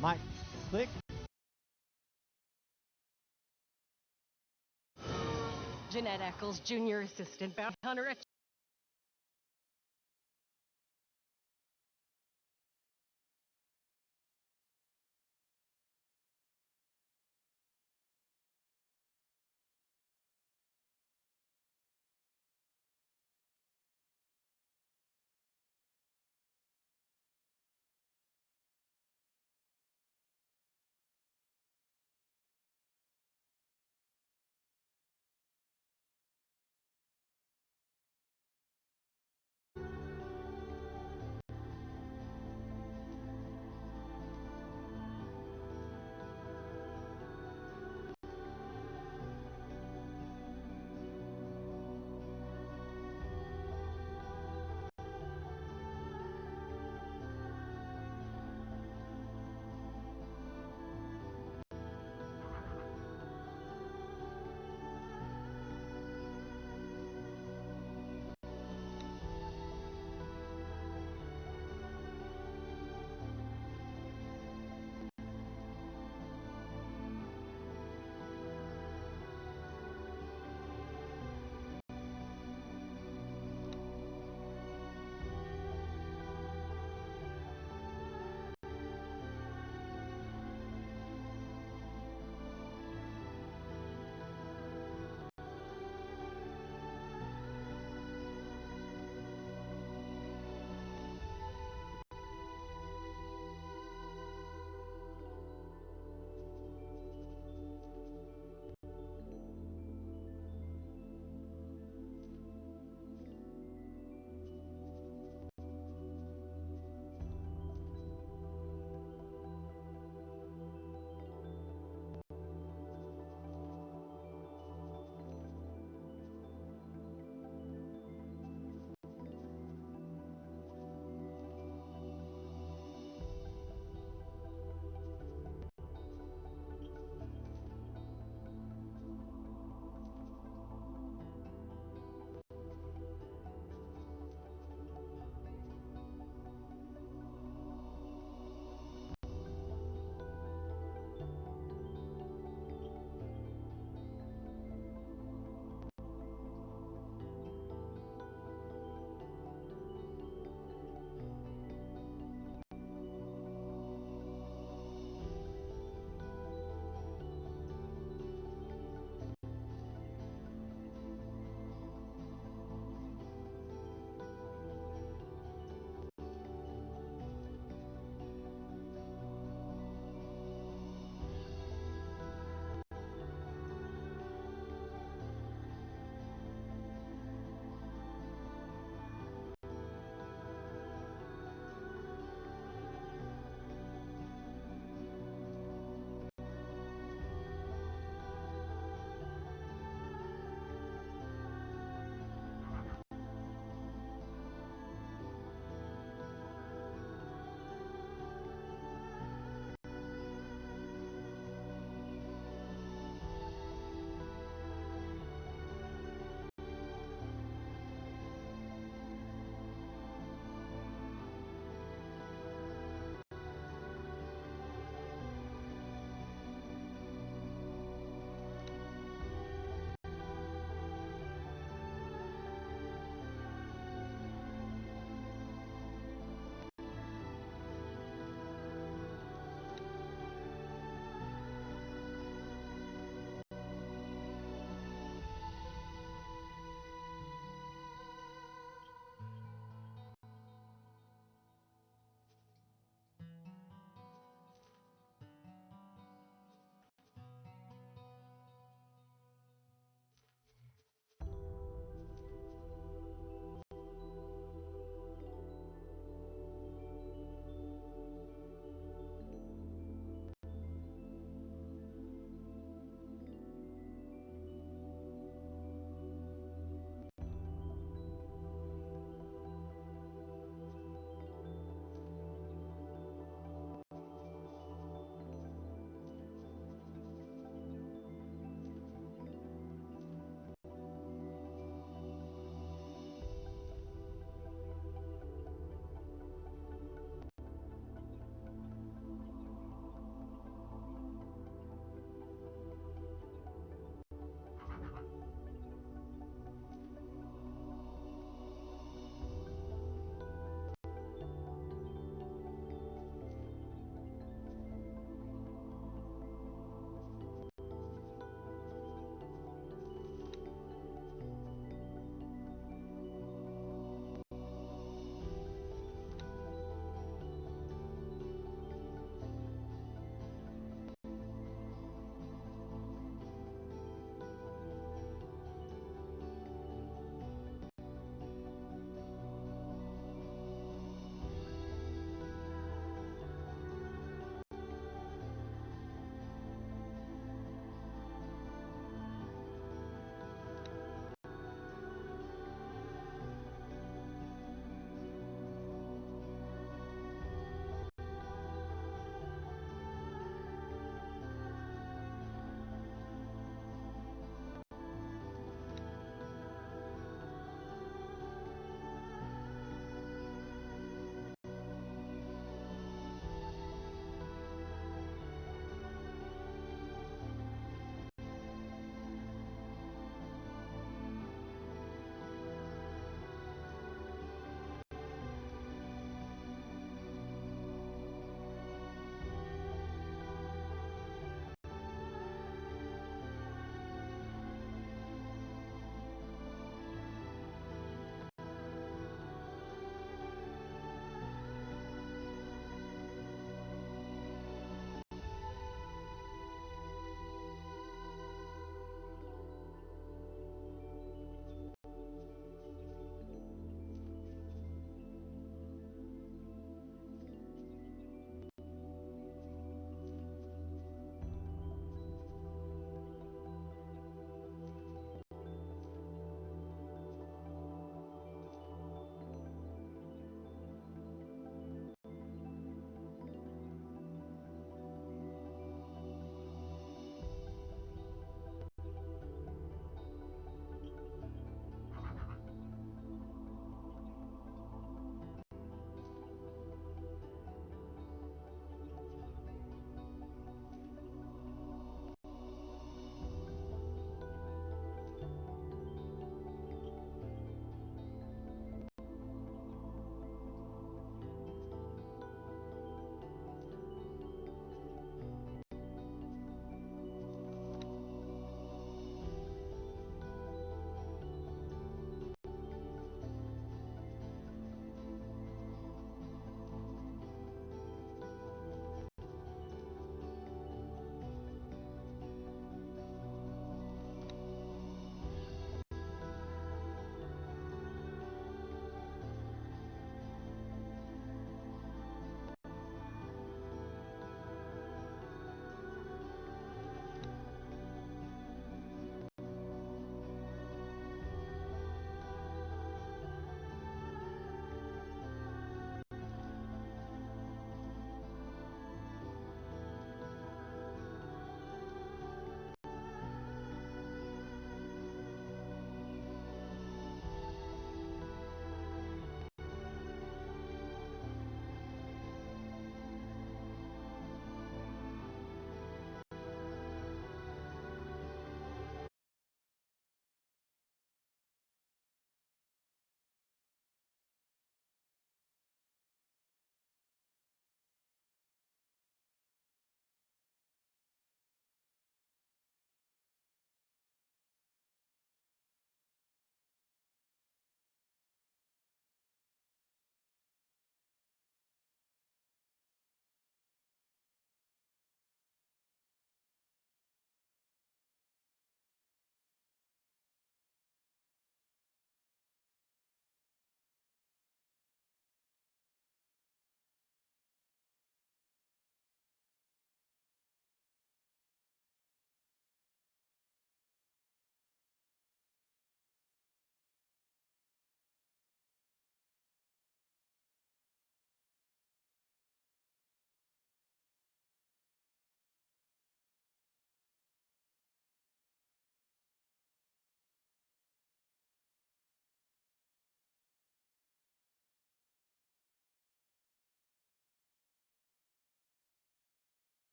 Might click. Jeanette Eccles, Junior Assistant Bounty Hunter at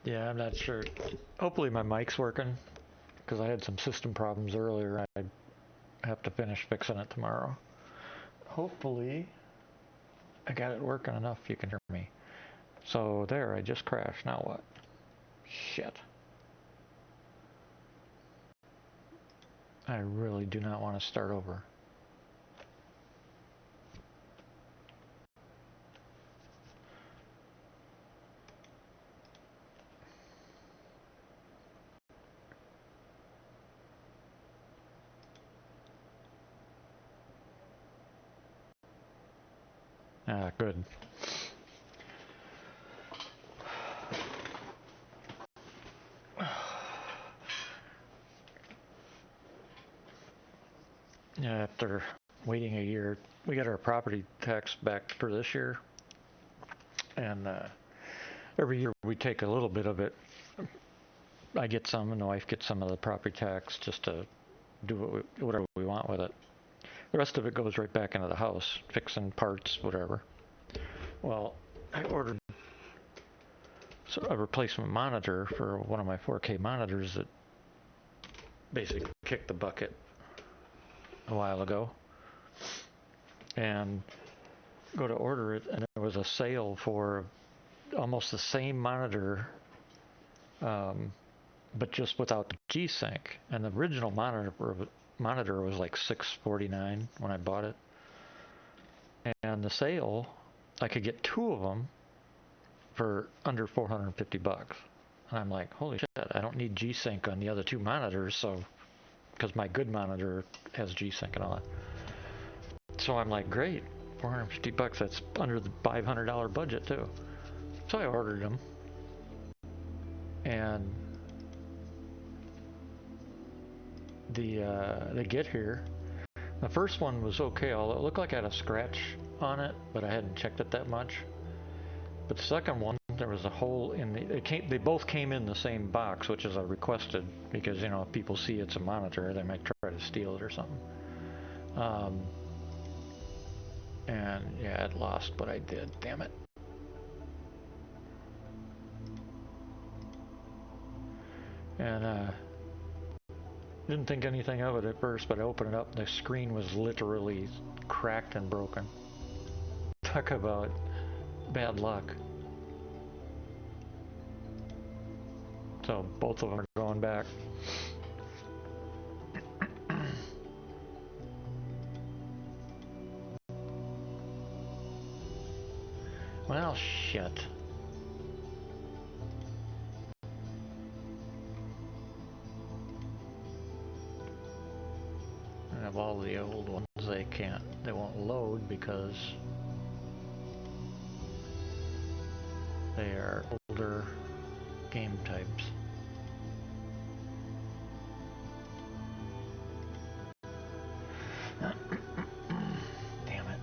Yeah, I'm not sure. Hopefully my mic's working, because I had some system problems earlier. I have to finish fixing it tomorrow. Hopefully I got it working enough you can hear me. So there, I just crashed. Now what? Shit. I really do not want to start over. Ah, good. Yeah, after waiting a year, we got our property tax back for this year, and every year we take a little bit of it. I get some, and the wife gets some of the property tax just to do whatever we want with it. The rest of it goes right back into the house, fixing parts, whatever. Well, I ordered a replacement monitor for one of my 4K monitors that basically kicked the bucket a while ago, and go to order it, and there was a sale for almost the same monitor, but just without the G-Sync. And the original monitor was like $649 when I bought it, and the sale, I could get two of them for under $450. And I'm like, holy shit, I don't need G-Sync on the other two monitors, so, because my good monitor has G-Sync and all that. So I'm like, great, $450, that's under the $500 budget too. So I ordered them, and they get here. The first one was okay, although it looked like I had a scratch on it, but I hadn't checked it that much. But the second one, there was a hole in the. They both came in the same box, which is a requested, because you know if people see it's a monitor, they might try to steal it or something. And yeah, it lost, but I did. Damn it. And didn't think anything of it at first, but I opened it up, and the screen was literally cracked and broken. Talk about bad luck. So both of them are going back. Well, shit. And of all the old ones, they won't load because they are older game types. Damn it.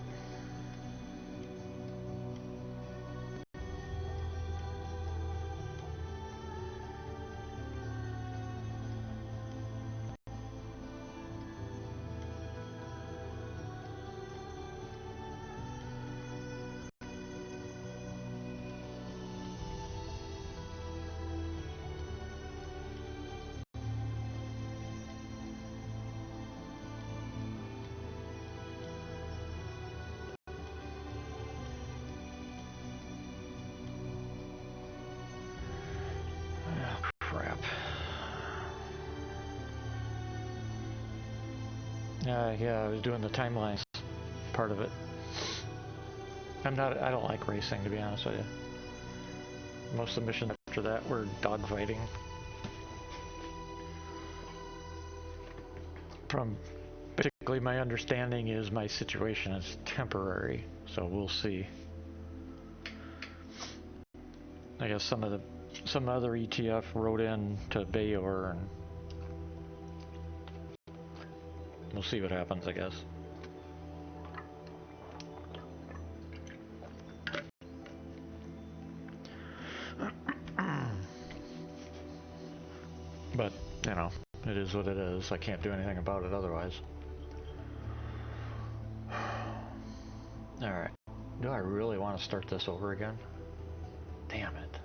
Oh, crap. Yeah, I was doing the timelines part of it. I don't like racing, to be honest with you. Most of the missions after that were dogfighting. From basically my understanding is my situation is temporary, so we'll see. I guess some other ETF wrote in to Bayor, and we'll see what happens, I guess. But, you know, it is what it is. I can't do anything about it otherwise. Alright. Do I really want to start this over again? Damn it.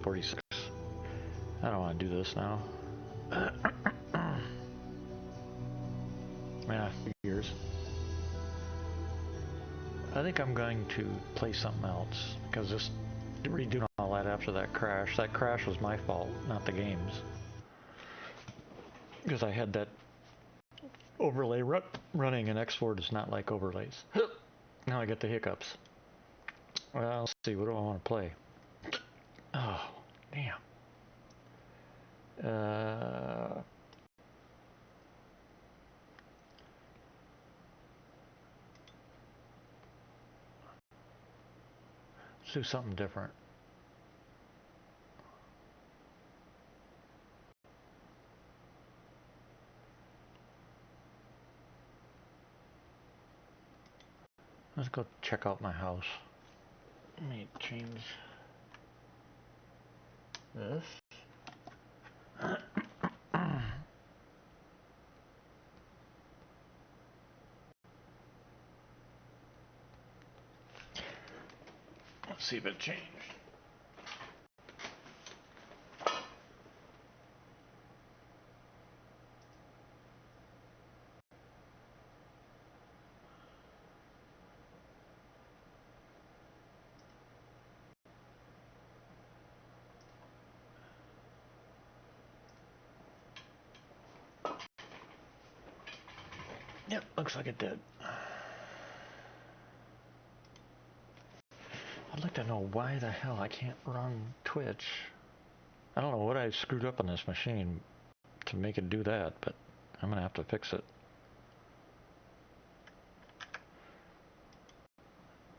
46. I don't want to do this now. Yeah, figures. I think I'm going to play something else, because just redoing all that after that crash was my fault, not the game's. Because I had that overlay running, and X4 does not like overlays. Now I get the hiccups. Well, let's see, what do I want to play? Oh, damn. Let's do something different. Let's go check out my house. Let me change this. Let's see if it changed. Yep, looks like it did. I'd like to know why the hell I can't run Twitch. I don't know what I screwed up on this machine to make it do that, but I'm gonna have to fix it.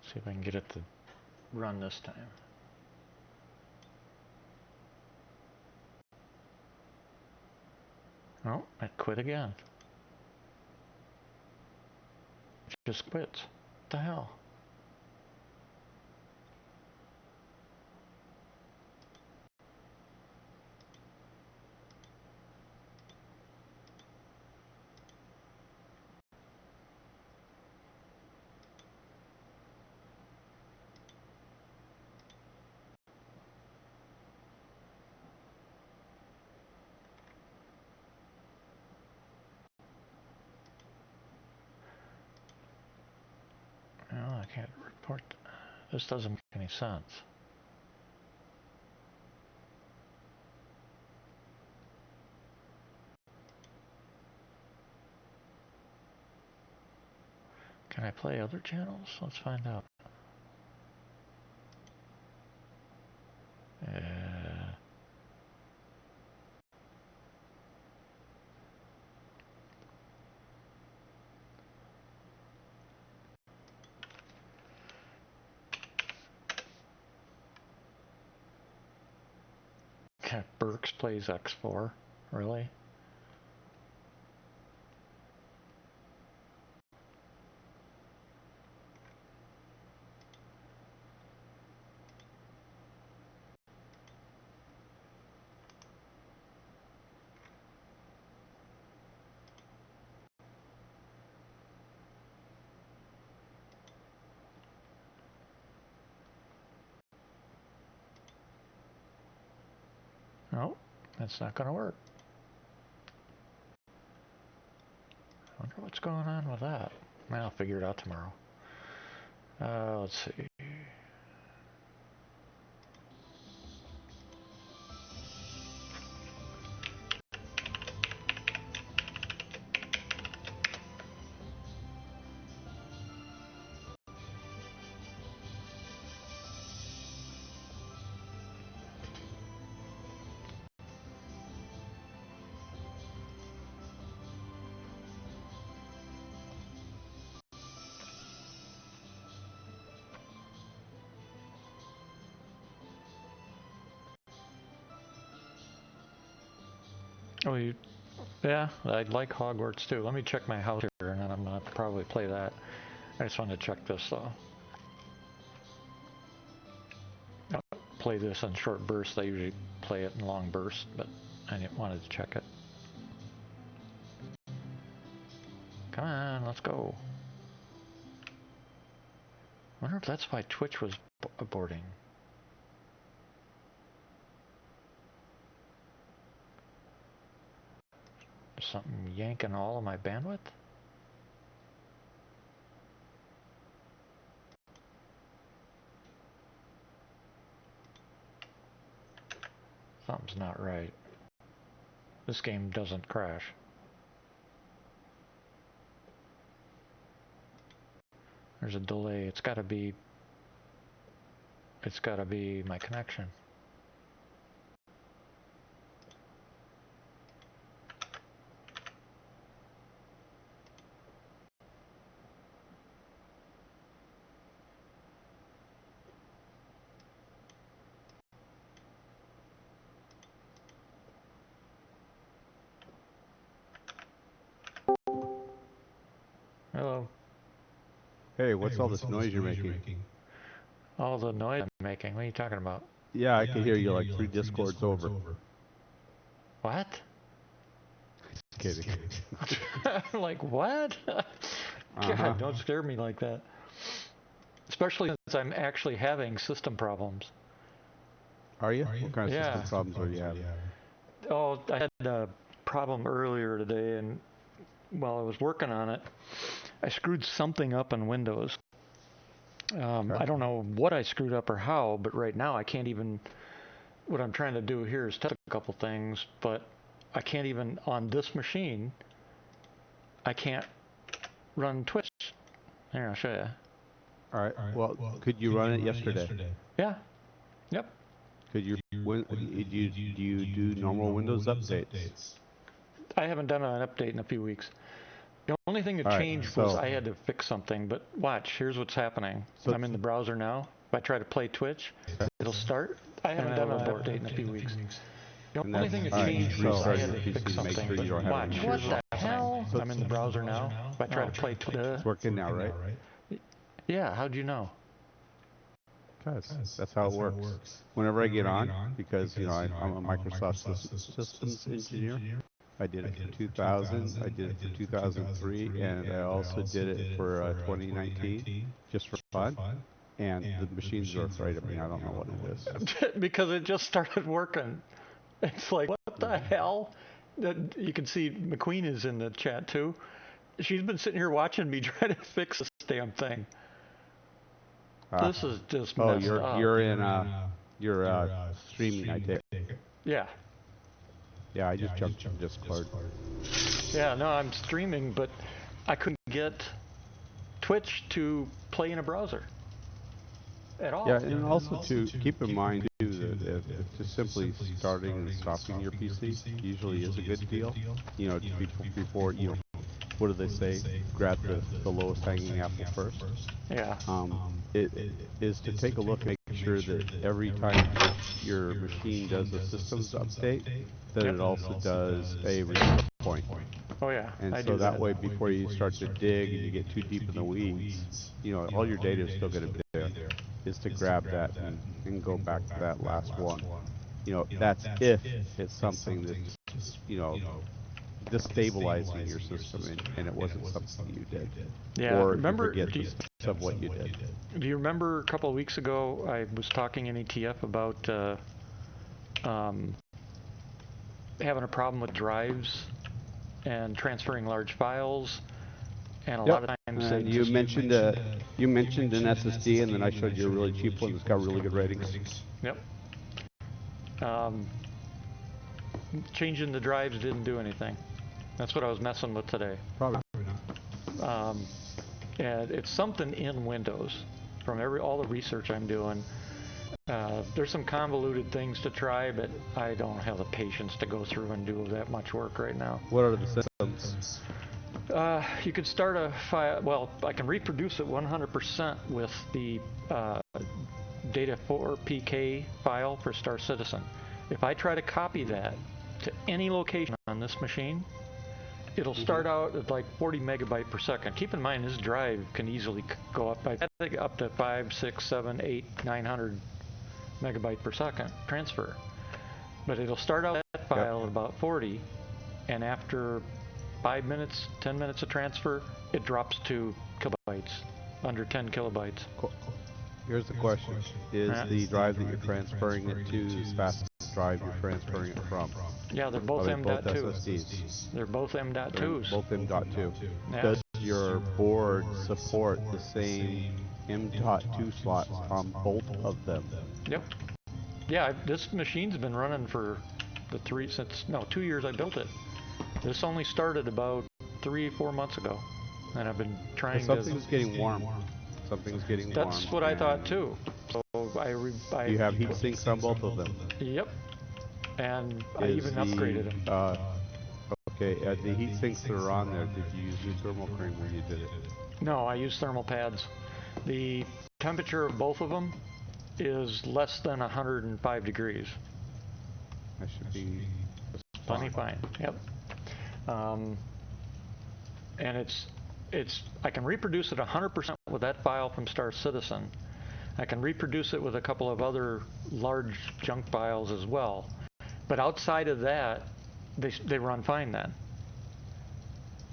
See if I can get it to run this time. Oh, it quit again. It just quits. What the hell? No, I can't report. This doesn't make any sense. Can I play other channels? Let's find out. Burks plays X4. Really? No, that's not going to work. I wonder what's going on with that. I'll figure it out tomorrow. Let's see. Oh, yeah, I'd like Hogwarts too. Let me check my house here, and then I'm gonna probably play that. I just wanted to check this though. I'll play this in short bursts. I usually play it in long bursts, but I wanted to check it. Come on, let's go. I wonder if that's why Twitch was aborting. something yanking all of my bandwidth? Something's not right. This game doesn't crash. There's a delay. It's gotta be my connection. Hello. Hey, what's all this noise you're making? All the noise I'm making? What are you talking about? Yeah, I can hear you like 3 discords over. What? Just kidding. Like, what? God, don't scare me like that. Especially since I'm actually having system problems. Are you? What kind of system problems are you having? Oh, I had a problem earlier today, and while I was working on it, I screwed something up in Windows. I don't know what I screwed up or how, but right now I can't even... What I'm trying to do here is test a couple things, but I can't even, on this machine, I can't run Twitch. Here, I'll show you. Alright, well, could you run it yesterday? Yeah. Yep. Could you, do you do normal Windows updates? I haven't done an update in a few weeks. The only thing that changed was I had to fix something, but watch, here's what's happening. So I'm in the browser now. If I try to play Twitch, it'll start. I haven't done an update in a few weeks. The only thing that changed was I had to fix something, but watch, what the hell? I'm in the browser now. If I try to play Twitch. It's working now, right? Yeah, how'd you know? Because that's how it works. Whenever I get on, because, you know, I'm a Microsoft systems engineer. I did it for 2000, I did it for 2003, and I also did it for 2019, just for fun. And the machines are afraid of me. I don't know what it is. Because it just started working. It's like, what the hell? You can see McQueen is in the chat too. She's been sitting here watching me try to fix this damn thing. This is just messed up. You're streaming, I take it. Yeah. Yeah, I just jumped in Discord. Yeah, no, I'm streaming, but I couldn't get Twitch to play in a browser at all. Yeah, and also to keep in mind too that if just simply starting and stopping your PC usually is a good deal. You know, before you know, what do they say? Grab the lowest hanging apple first. Yeah. It is to take a look and make sure that every time your machine does a systems update, that it also does a reset point. Oh yeah. And so that way, before you start to dig and you get too deep in the weeds, you know, all your data is still going to be there. Is to grab that and go back to that last one. You know, that's if it's something that's, you know, destabilizing your system and it wasn't something you did. Yeah. Or remember, you forget of what you did. Do you remember a couple of weeks ago I was talking in ETF about having a problem with drives and transferring large files, and a lot of times you mentioned an SSD, and then I showed you a really cheap one that's got really good ratings. Yep. Changing the drives didn't do anything. That's what I was messing with today. Probably not. And it's something in Windows. From all the research I'm doing, there's some convoluted things to try, but I don't have the patience to go through and do that much work right now. What are the systems? You could start a file. Well, I can reproduce it 100% with the data 4 PK file for Star Citizen. If I try to copy that to any location on this machine, it'll start out at like 40 megabyte per second. Keep in mind, this drive can easily go up to 5, 6, 7, 8, 900 megabyte per second transfer. But it'll start out that file at about 40, and after 5 minutes, 10 minutes of transfer, it drops to kilobytes, under 10 kilobytes. Here's the question. Is the drive that you're transferring it to as fast as drive you're transferring it from? Yeah, they're both Are they both M.2. SSDs? They're both M.2s. Both M.2. Yeah. Does your board support the same M.2 slots on both of them? Yep. Yeah, this machine's been running for the 2 years I built it. This only started about 3-4 months ago, and I've been trying to. Something's getting warm. Something's getting warm. That's what I thought too. So you have heat sinks on both of them. Yep. And I even upgraded them. Okay, the heat sinks that are on there, did you use new thermal cream when you did it? No, I used thermal pads. The temperature of both of them is less than 105 degrees. That should be plenty fine. Yep. And I can reproduce it 100% with that file from Star Citizen. I can reproduce it with a couple of other large junk files as well. But outside of that, they run fine then.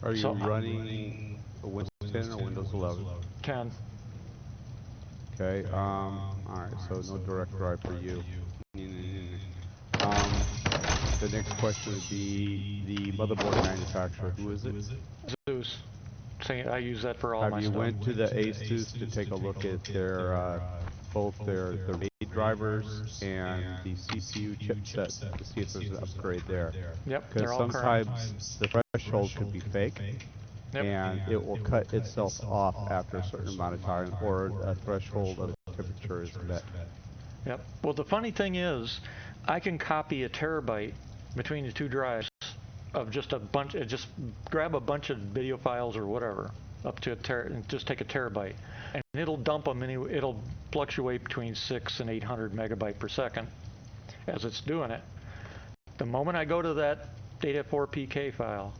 Are you running a Windows 10 or Windows 11? 10. Okay, alright, so no direct drive for you. The next question would be the motherboard manufacturer. Who is it? Zeus. I use that for all my stuff. Have you went to the ASUS to take a look at their both their RAID drivers and the CPU chipset to see if there's an upgrade there? Yep. Because sometimes the threshold could be fake, and it will cut itself off after a certain amount of time, or a threshold of temperature is met. Yep. Well, the funny thing is, I can copy a terabyte between the two drives of just a bunch. Just grab a bunch of video files or whatever up to and just take a terabyte, and it'll dump them. It'll fluctuate between 600 and 800 megabyte per second as it's doing it. The moment I go to that data 4 PK file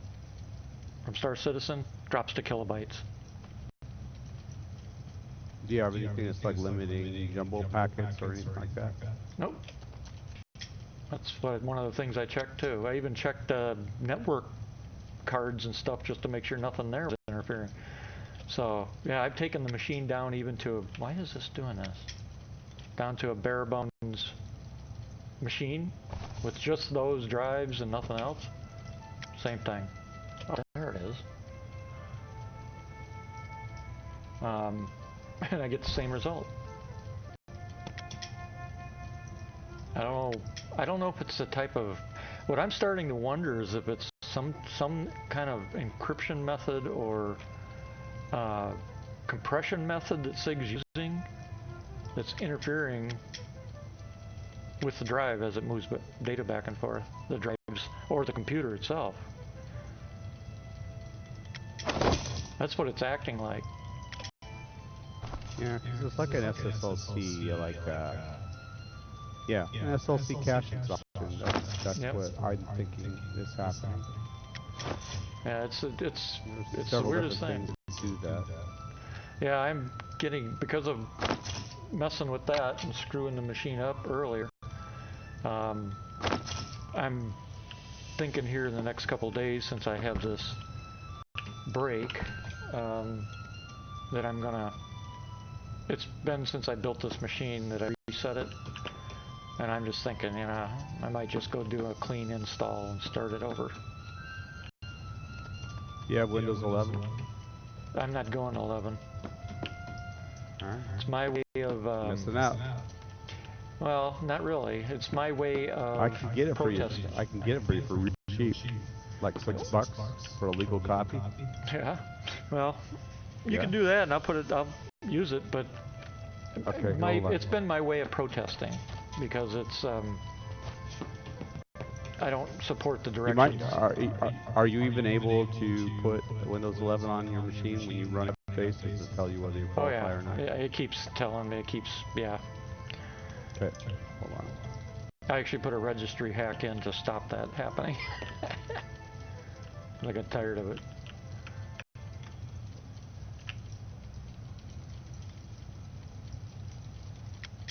from Star Citizen, drops to kilobytes. Do you have anything that's like limiting jumbo packets or anything like that? Nope. That's one of the things I checked too. I even checked network cards and stuff just to make sure nothing there was interfering. So yeah, I've taken the machine down even to why is this doing this? Down to a bare bones machine with just those drives and nothing else. Same thing. Oh, there it is. And I get the same result. I don't know if it's a type of. What I'm starting to wonder is if it's some kind of encryption method or compression method that SIG's using that's interfering with the drive as it moves data back and forth, the drives or the computer itself. That's what it's acting like. Yeah, because it's like an SSLC, like yeah, an SLC cache instruction. That's what I'm thinking is happening. Yeah, it's the several weirdest different thing. things to do that. Yeah, I'm getting, because of messing with that and screwing the machine up earlier, I'm thinking here in the next couple of days, since I have this break, that I'm gonna. It's been since I built this machine that I reset it, and I'm just thinking, I might just go do a clean install and start it over. You have Windows 11? I'm not going 11. Alright. It's my way of missing out. Well, not really. It's my way of I can get it protesting. for you. I can get it for you for real cheap, like $6 for a legal copy. Yeah. Well, you can do that, and I'll use it, but okay, it's been my way of protesting because it's I don't support the directions. Are you even able to put Windows 11 on your machine when you run a face? Does it tell you whether you qualify or not? Yeah, it keeps telling me. Yeah. Okay, hold on. I actually put a registry hack in to stop that happening. I got tired of it.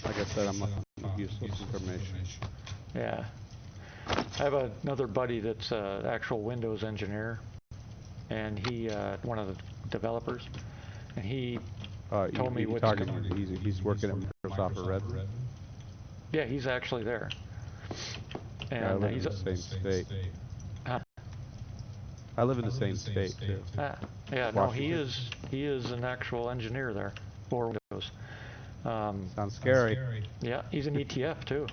Like I said, I'm looking for useless information. Yeah. I have another buddy that's an actual Windows engineer, and he, one of the developers, and he told me he's working at Microsoft or Redmond? Yeah, he's actually there. And I live in the same state. I live in the same state too. Yeah, no, he is an actual engineer there for Windows. Sounds scary. Yeah, he's an ETF too.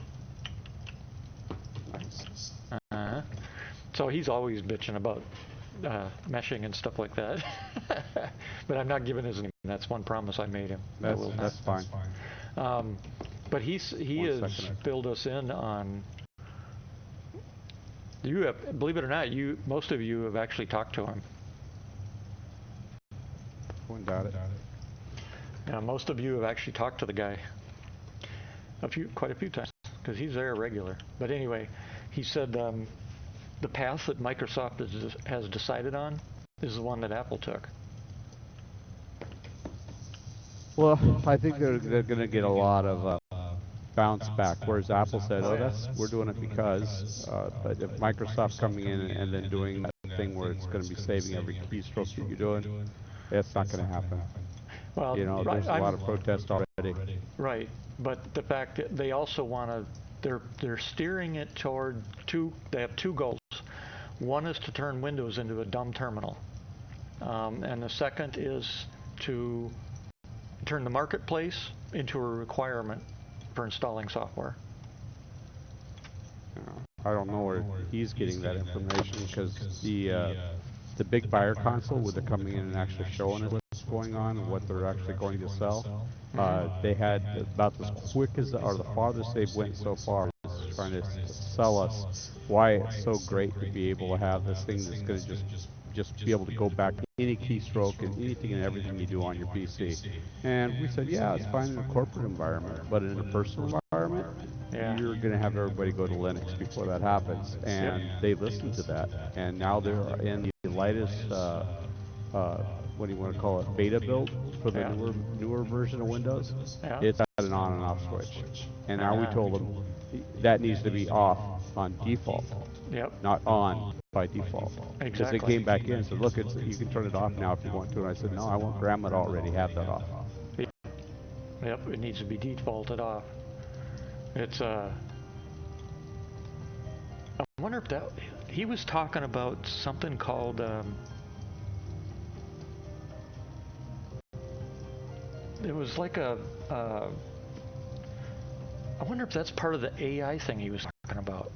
Nice. So he's always bitching about meshing and stuff like that. But I'm not giving his name. That's one promise I made him. That's fine. But he has filled us in on. You have, believe it or not, most of you have actually talked to him. Wouldn't doubt it. Yeah, most of you have actually talked to the guy quite a few times, because he's there regular. But anyway, he said the path that Microsoft has decided on is the one that Apple took. Well, I think they're going to get a lot of bounce back. Whereas Apple said, "Oh, we're doing it because." But if Microsoft's coming in and then doing that thing where it's going to be saving every keystroke that you're doing, it's not going to happen. Well, there's a lot of protest already. Right, but the fact that they also want to, they're steering it toward they have two goals. One is to turn Windows into a dumb terminal, and the second is to turn the marketplace into a requirement for installing software. I don't know where he's getting that information, because the big buyer console, where they're coming in and actually showing us what's going on and what they're actually going to sell, they had about as quick as or the farthest they've went so far is trying to sell us why it's so great to be able to have this thing that's going to just be able to go back to any keystroke and anything and everything you do on your PC. And we said, yeah, it's fine in a corporate environment, but in a personal environment, you're going to have everybody go to Linux before that happens. And they listened to that, and now they're in the latest what do you want to call it, beta build for the newer version of Windows. It's at an on and off switch. And now we told them that needs to be off on default, not on by default. Because they came back in and said, look, you can turn it off now if you want to. And I said, no, I want grandma to already have that off. Yep, it needs to be defaulted off. It's I wonder if he was talking about something called it was like I wonder if that's part of the AI thing he was talking about.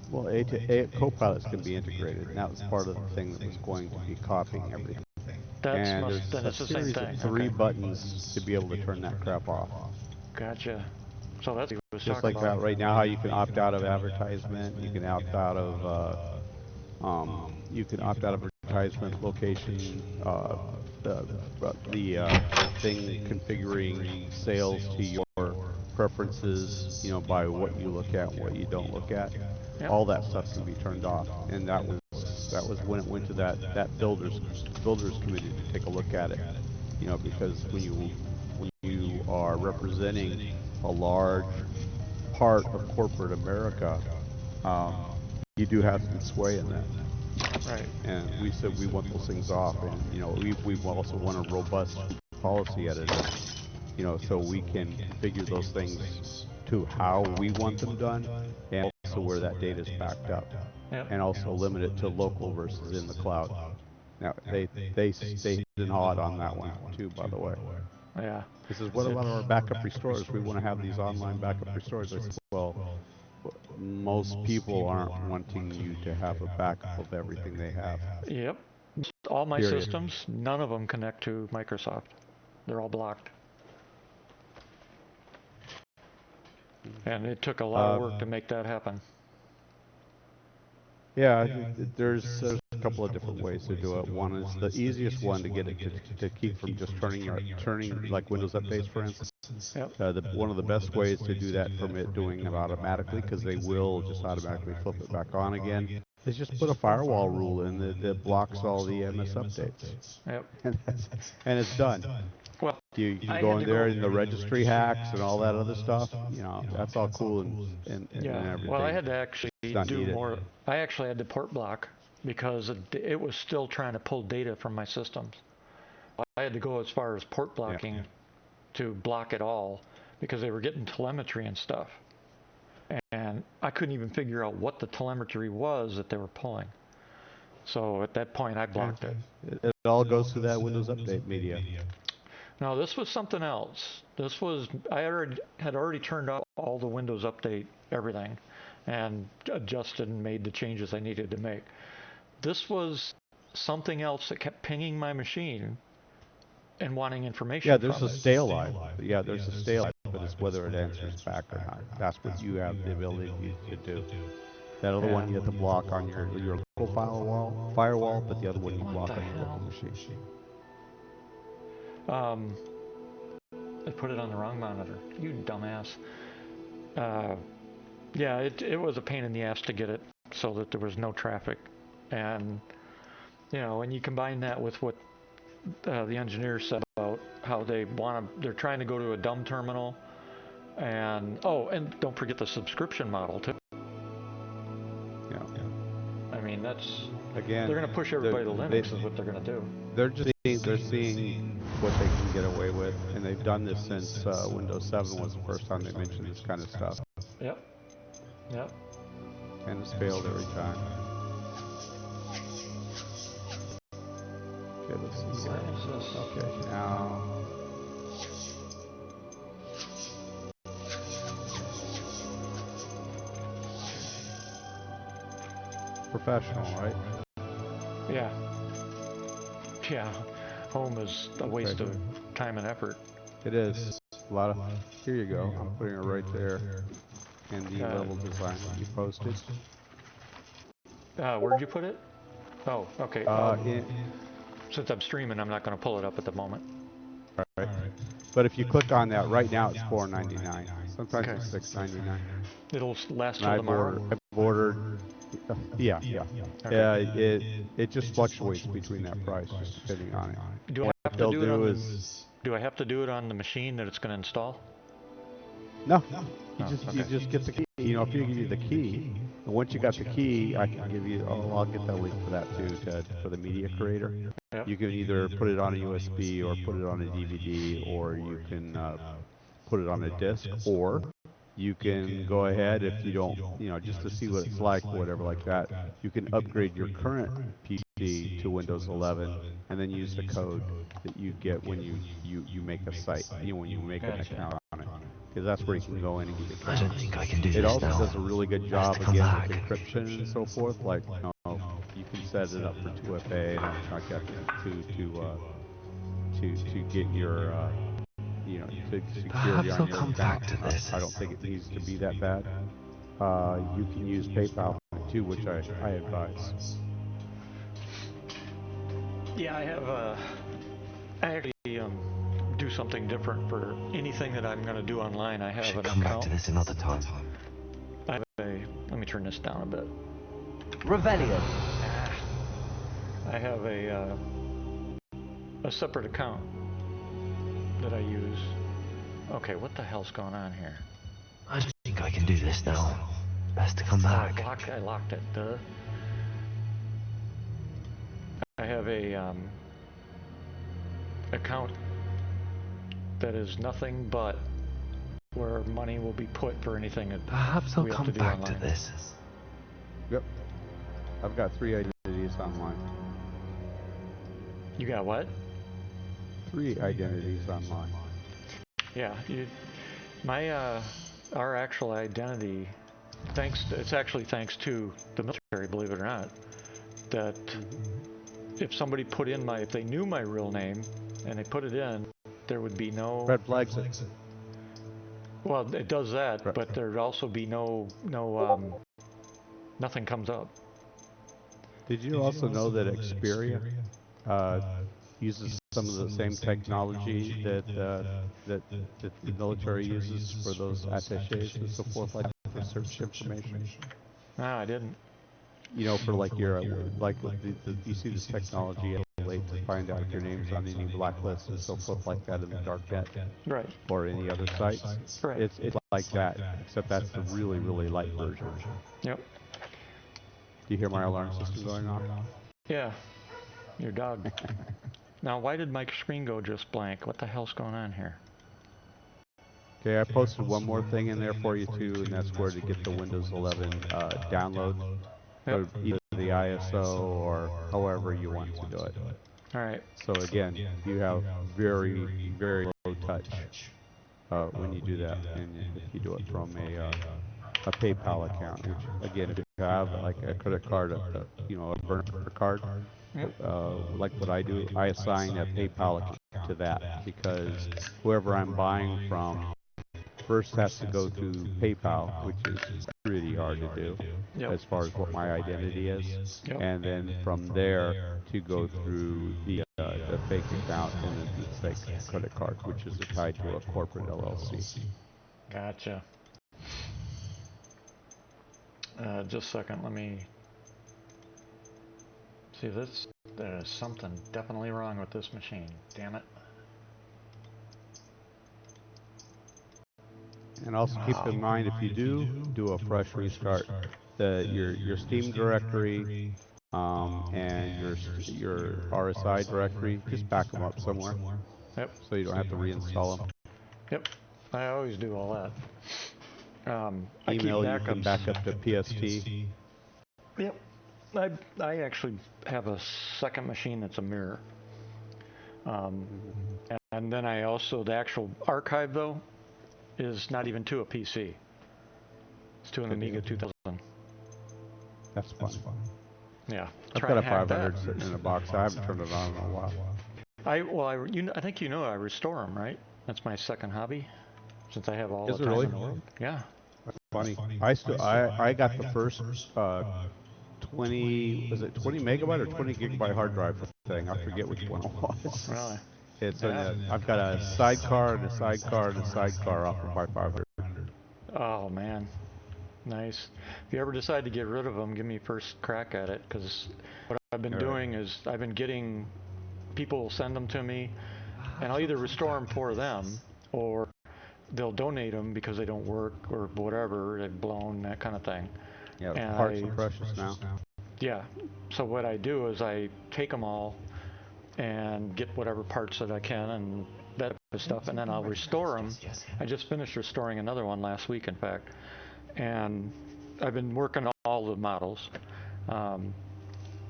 Well, Copilot's going to be integrated, and that was part of the thing that was going to be copying everything. And there's a series of 3 buttons to be able to turn that crap off. Gotcha. So that's what he was just talking like about. that right now, how you can opt out of advertisement, you can opt out of advertisement location, the thing configuring sales to your preferences, by what you look at and what you don't look at. All that stuff can be turned off, and that was when it went to that builders committee to take a look at it. Because when you are representing a large part of corporate America, you do have some sway in that. Right. And we said we want those things off, and we also want a robust policy editor, so we can configure those things to how we want them done, and also where that data is backed up, and also limit it to local versus in the cloud. Now they stayed in hot on that one too, by the way. Yeah. He says, what about our backup restores? We want to have these online backup restores. I said, well, most people aren't wanting you to have a backup of everything they have. Yep. All my systems, none of them connect to Microsoft. They're all blocked. And it took a lot of work to make that happen. Yeah, there's a couple of different ways to do it. One is the easiest one to get it to keep from just turning like Windows updates, for instance. One of the best ways to do that from it doing it automatically, because they will just automatically flip it back on again, is just put a firewall rule in that blocks all the MS updates. Yep. And it's done. Well, you can go in there and the registry hacks and all that other stuff. That's all cool and everything. Well, I had to actually do more. I actually had to port block because it was still trying to pull data from my systems. I had to go as far as port blocking to block it all because they were getting telemetry and stuff. and I couldn't even figure out what the telemetry was that they were pulling. So at that point, I blocked it. It all goes through that Windows Update media. No, this was something else. This was, I had already turned off all the Windows Update everything and adjusted and made the changes I needed to make. This was something else that kept pinging my machine and wanting information. Yeah, there's a stay alive. Yeah, there's a stay alive, but it's whether it answers back or not. That's what you have the ability to do. That other one you have to block on your local firewall, but the other one you block on your local machine. I put it on the wrong monitor. You dumbass. Yeah, it was a pain in the ass to get it so that there was no traffic. And, you know, when you combine that with what the engineers said about how they're trying to go to a dumb terminal. And, and don't forget the subscription model, too. Yeah. I mean, that's, again, they're going to push everybody to Linux is what they're going to do. They're seeing what they can get away with, and they've done this since Windows 7 was the first time they mentioned this kind of stuff. Yep. And it's failed every time. Okay, let's see here. Okay, now. Professional, right? Yeah. Home is a waste of time and effort. It is. A lot of. Here you go. I'm putting it right there in the level design that you posted. Where'd you put it? Oh, okay. Since I'm streaming, I'm not going to pull it up at the moment. All right. But if you click on that right now, it's $4.99. Sometimes it's $6.99. It'll last till tomorrow. I've ordered. Yeah. Okay. It just fluctuates between that price, just depending on it. Do I have to do it on the machine that it's going to install? No. You just get the key. You know, if you give you the key, and once you got the key, I can give you. I'll get that link for that too, for the media creator. Yep. You can either put it on a USB or put it on a DVD, or you can put it on a disc, or you can go ahead if you don't, just to see what it's like or whatever like that. You can upgrade your current PC to Windows 11 and then use the code that you get when you make a site, when you make an account on it. Because that's where you can go in and get the code. I don't think I can do this. It also now. does a really good job again with encryption and so forth. Like, you can set it up for 2FA and everything like that to get your security on your account. I don't think it needs to be that bad. You can use PayPal too, which I advise. Yeah, I actually do something different for anything that I'm going to do online. I have an account. Come back to this another time. Let me turn this down a bit. Revelio. I have a separate account that I use. Okay, what the hell's going on here? I don't think I can do this now. Best to come back. I locked it, duh. I have a account that is nothing but where money will be put for anything that Perhaps I'll come back to this. Yep. I've got 3 identities online. You got what? 3 identities online. Yeah, our actual identity, it's actually thanks to the military, believe it or not, that if somebody if they knew my real name and they put it in, there would be no red flags. Well, it does that, but there'd also be nothing comes up. Did you also know that Xperia uses some of the same technology that the military uses for those attachés and so forth, like for search information? No, I didn't. For like you see this technology late to find out if your name's on any blacklists and so forth like that in the dark net, right? Or any other sites, right? It's like that, except that's the really light version. Yep. Do you hear my alarm system going off? Yeah, your dog. Now, why did my screen go just blank? What the hell's going on here? Okay, I posted one more thing in there for you too, and that's where to get the Windows 11 download Yep. for either the ISO or however you want to do it. All right. So again, you have very, very low touch when you do that, and if you do it from a PayPal account, which again, if you have like a credit card, a burner card, Yep. like what I do, I assign a PayPal account to that because whoever I'm buying from first has to go through PayPal, which is pretty hard to do Yep. as far as what my identity is, Yep. and then from there to go through the fake account and then the fake credit card, which is tied to a corporate LLC. Gotcha. Just a second. Let me see this. There's something definitely wrong with this machine. Damn it. And also keep in mind, if you do a fresh restart, your Steam directory and your RSI directory, just back them up somewhere. Yep. So you don't have to reinstall them. Yep. I always do all that. I keep Email, you backups. can back up to PST. Yep. I actually have a second machine that's a mirror. And then I also, the actual archive though, is not even to a PC. It's to an Amiga 2000. That's fun. Yeah. I've got a 500 sitting in a box. I haven't turned it on in a while. I think I restore them, right? That's my second hobby, since I have all the time in the world. Yeah. That's funny. I got the first 20 megabyte or 20 gigabyte hard drive thing. I forget which one it was. Really? It's I've got a sidecar and a sidecar and a sidecar off of my 500. Oh man, nice. If you ever decide to get rid of them, give me first crack at it, because what I've been doing is I've been getting people send them to me, and I'll either restore them for them or they'll donate them because they don't work or whatever, they've blown, that kind of thing. Yeah, and parts are precious now. Yeah. So what I do is I take them all and get whatever parts that I can and that type of stuff, and then I'll restore them. I just finished restoring another one last week, in fact, and I've been working on all the models, and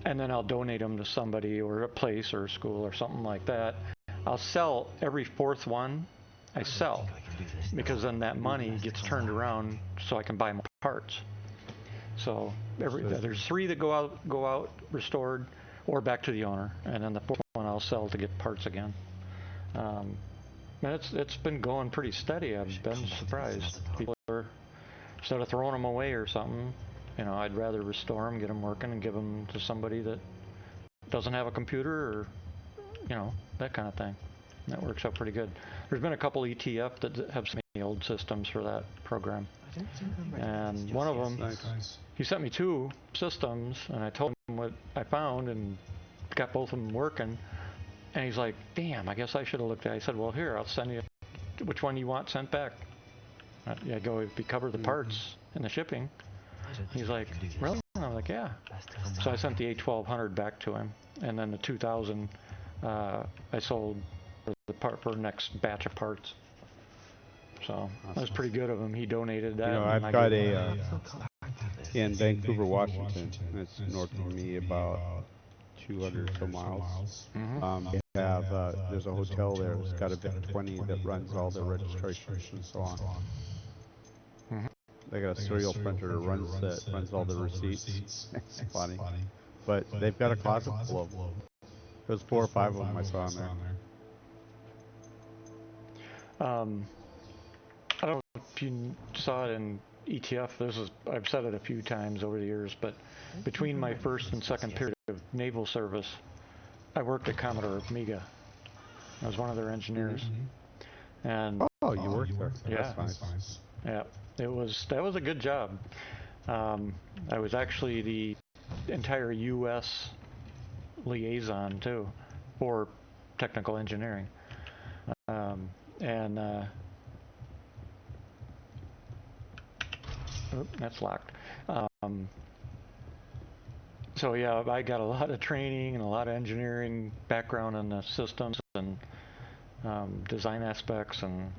then I'll donate them to somebody or a place or a school or something like that. I'll sell every fourth one. I sell because then that money gets turned around so I can buy more parts. So there's 3 that go out restored or back to the owner, and then the 4th one I'll sell to get parts again. And it's been going pretty steady. I've been surprised. People are, instead of throwing them away or something, I'd rather restore them, get them working, and give them to somebody that doesn't have a computer or that kind of thing. And that works out pretty good. There's been a couple ETF that have sent me old systems for that program. And one of them, he sent me 2 systems, and I told him what I found and got both of them working. And he's like, damn, I guess I should have looked at it. I said, well, here, I'll send you which one you want sent back. I go, if you cover the parts and the shipping. He's like, really? And I'm like, yeah. So I sent the A1200 back to him, and then the 2000 I sold for the next batch of parts. So awesome. That was pretty good of him. He donated that. I've got in Vancouver, Washington. It's north of me about 200 or so miles. They have there's a hotel there that's got a VIC-20 that runs all their registrations and so on. They got a serial printer that runs all the receipts. It's funny, but they've got a closet full of them. There's 4 or 5 of them I saw in there. I don't know if you saw it in ETF. I've said it a few times over the years, but between my first and second period of naval service, I worked at Commodore Amiga. I was one of their engineers. And you worked there? Yeah, that's nice. Yeah, that was a good job. I was actually the entire U.S. liaison too for technical engineering, that's locked. So yeah, I got a lot of training and a lot of engineering background in the systems and design aspects, and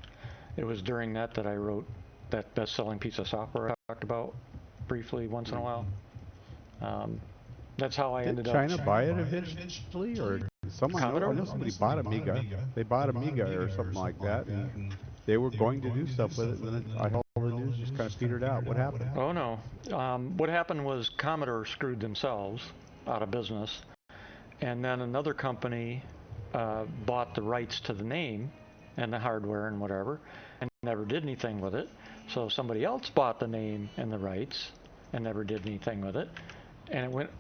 it was during that I wrote that best-selling piece of software I talked about briefly once in a while. That's how I ended Did up. China buy it eventually, or someone? Commodore? I know somebody bought Amiga. They bought Amiga or something like that, and they were going to do stuff with it. And then I heard all the news just kind of petered out. What happened? Oh no. What happened was Commodore screwed themselves out of business, and then another company bought the rights to the name and the hardware and whatever, and never did anything with it. So somebody else bought the name and the rights and never did anything with it, and it went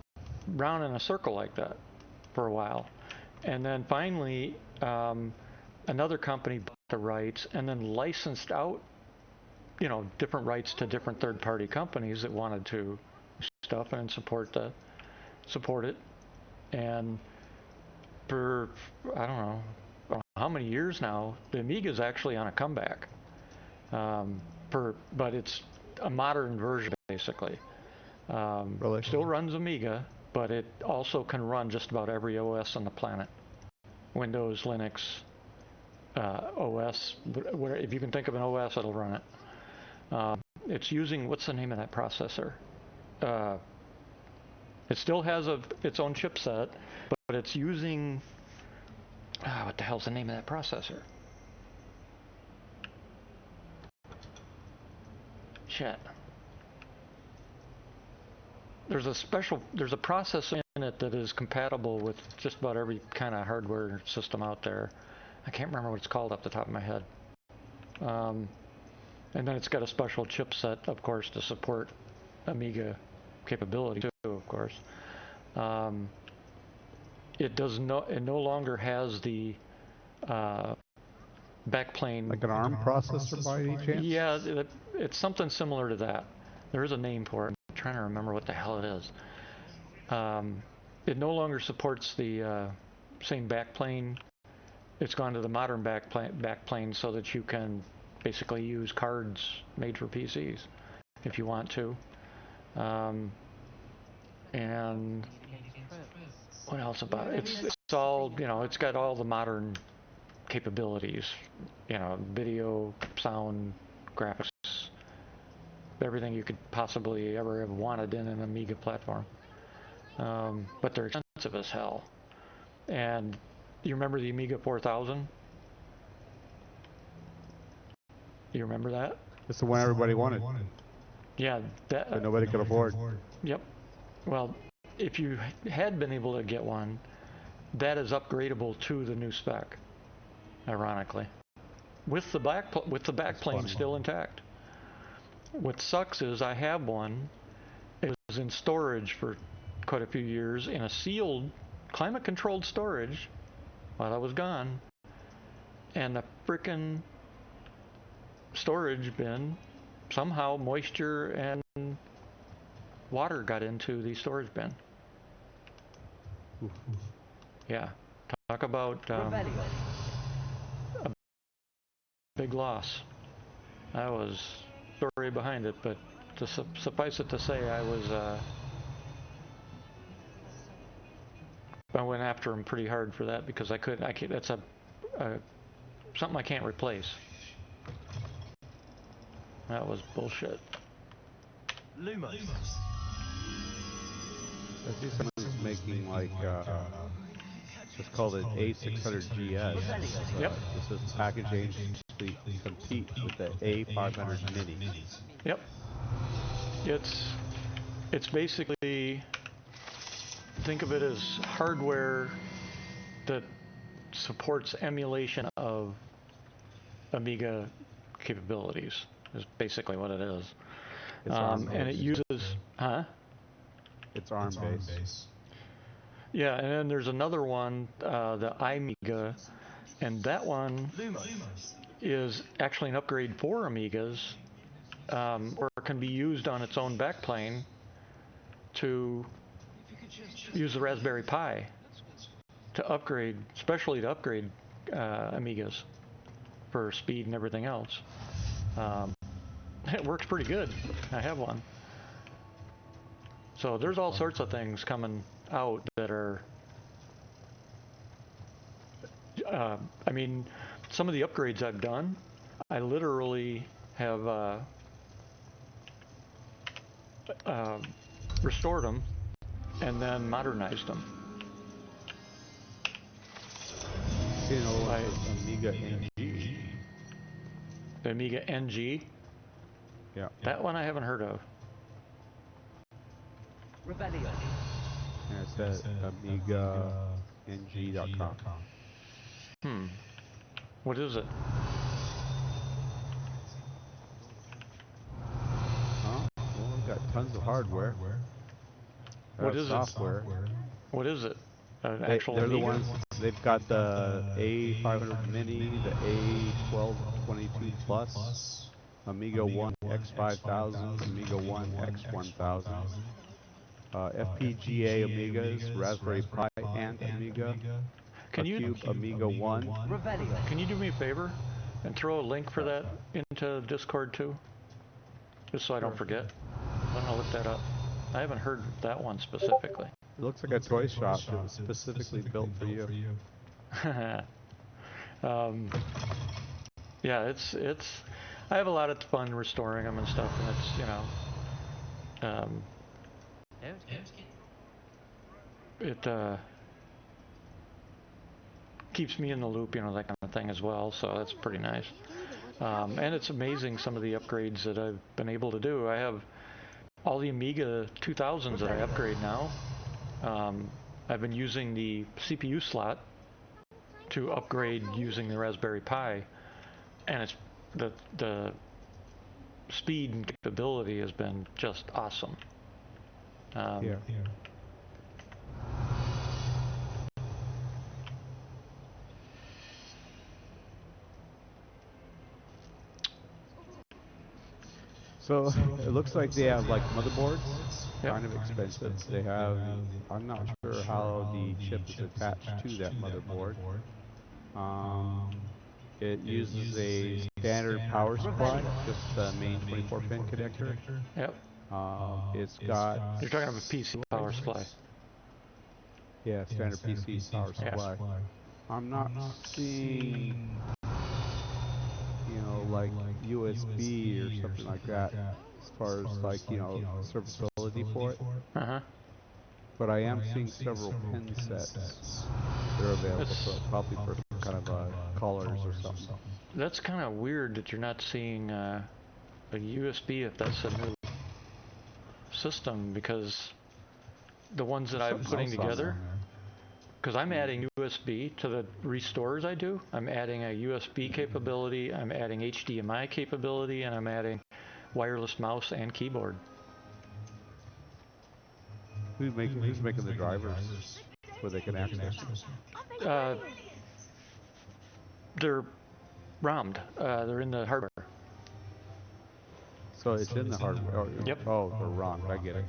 round in a circle like that for a while. And then finally, another company bought the rights and then licensed out, different rights to different third-party companies that wanted to stuff and support it. And for I don't know how many years now, the Amiga is actually on a comeback. But it's a modern version basically. Really? Still runs Amiga, but it also can run just about every OS on the planet. Windows, Linux, OS, where if you can think of an OS, it'll run it. It's using, what's the name of that processor? It still has its own chipset, but it's using, what the hell's the name of that processor? Shit. There's a processor in it that is compatible with just about every kind of hardware system out there. I can't remember what it's called off the top of my head. And then it's got a special chipset, of course, to support Amiga capability too, of course. It no longer has the backplane. Like an ARM processor by any chance? Yeah, it's something similar to that. There is a name for it. I'm trying to remember what the hell it is. It no longer supports the same backplane. It's gone to the modern backplane so that you can basically use cards made for PCs if you want to. And what else about it? It's all, it's got all the modern capabilities, video, sound, graphics, everything you could possibly ever have wanted in an Amiga platform. But they're expensive as hell. And you remember the Amiga 4000? You remember that? It's the one everybody wanted. Yeah, But nobody could afford. Yep. Well, if you had been able to get one, that is upgradable to the new spec, ironically, with the backplane still intact. What sucks is I have one. It was in storage for quite a few years in a sealed, climate-controlled storage while I was gone, and the frickin' storage bin, somehow moisture and water got into the storage bin. Yeah, talk about a big loss. That was the story behind it, but to suffice it to say, I went after him pretty hard for that because that's something I can't replace. That was bullshit. Lumos. I see someone's making like, let's call it A600GS. Yep. This is packaging to compete with the A500 Mini. Yep. It's basically, think of it as hardware that supports emulation of Amiga capabilities, is basically what it is. And it uses, It's ARM based. Yeah, and then there's another one, the iMega, and that one is actually an upgrade for Amigas, or it can be used on its own backplane to use the Raspberry Pi to upgrade, especially to upgrade Amigas for speed and everything else. It works pretty good. I have one. So there's all sorts of things coming out that are, I mean, some of the upgrades I've done, I literally have restored them and then modernized them. You know, Amiga NG. The Amiga NG? Yeah. That one I haven't heard of. And it's at AmigaNG.com. What is it? Well, we've got tons of hardware. What is software. What is it? An They're actual the Amiga? ones. They've got the A500 Mini, the A1222 Plus, Amiga 1 X5000, Amiga 1 X1000, FPGA Amigas, Raspberry Pi and Amiga, Cube Amiga 1. Can you do me a favor and throw a link for that into Discord too? Just so I don't forget. I'm gonna look that up. I haven't heard that one specifically. It looks like a toy shop that was specifically built for you. Yeah, it's. I have a lot of fun restoring them and stuff, and it's, you know, it keeps me in the loop, you know, that kind of thing as well. So that's pretty nice. And it's amazing some of the upgrades that I've been able to do. I have all the Amiga 2000s that I upgrade now. I've been using the CPU slot to upgrade using the Raspberry Pi, and it's the speed and capability has been just awesome. So it looks like they have like motherboards, kind of expensive. They have, I'm not sure how the chip is attached to that motherboard. It uses a standard power supply, just the main 24-pin connector. Yep. It's got... You're talking about a PC power supply. Yeah, standard PC power supply. I'm not seeing, you know, like USB or something like that, as far as like, you know, serviceability for it. But I am seeing several pin sets that are available, so probably for some kind of colors or something. That's kind of weird that you're not seeing a USB if that's a new system, because the ones that I'm putting together, because I'm adding USB to the restores I do. I'm adding a USB capability, I'm adding HDMI capability, and I'm adding wireless mouse and keyboard. Who's making the drivers where they can access them? They're ROM'd. They're in the hardware. So it's in the hardware. Yep. Oh, they're ROM'd. I get it.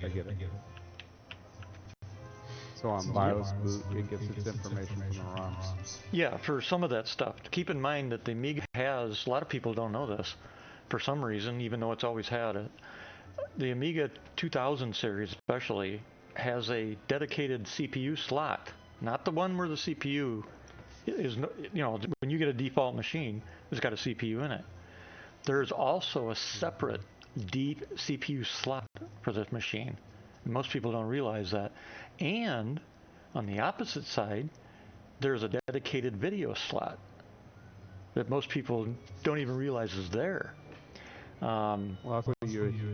So on BIOS boot, it gets its information from the ROMs. Yeah, for some of that stuff. Keep in mind that the Amiga has, a lot of people don't know this, for some reason, even though it's always had it. The Amiga 2000 series especially has a dedicated CPU slot, not the one where the CPU is, you know, when you get a default machine, it's got a CPU in it. There's also a separate deep CPU slot for this machine. Most people don't realize that. And on the opposite side, there's a dedicated video slot that most people don't even realize is there. Well,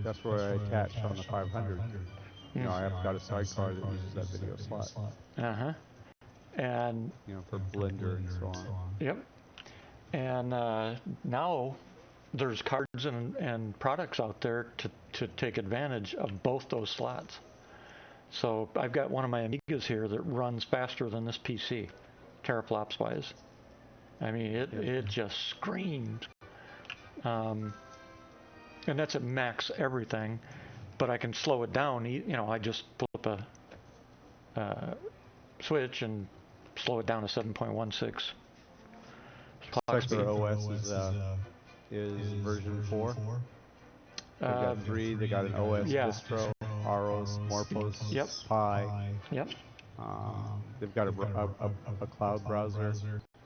that's where I attached on the 500. You know, I've got a sidecar that uses that video slot. And you know, for Blender and so on. Yep. And now there's cards and products out there to take advantage of both those slots. So I've got one of my Amigas here that runs faster than this PC, teraflops wise. I mean, it just screams. And that's at max everything, but I can slow it down. You know, I just flip a switch and slow it down to 7.16. Sector OS is version 4. They've got 3. They got an OS distro, ROS, Morpos, Pi. Yep. They've got a cloud browser.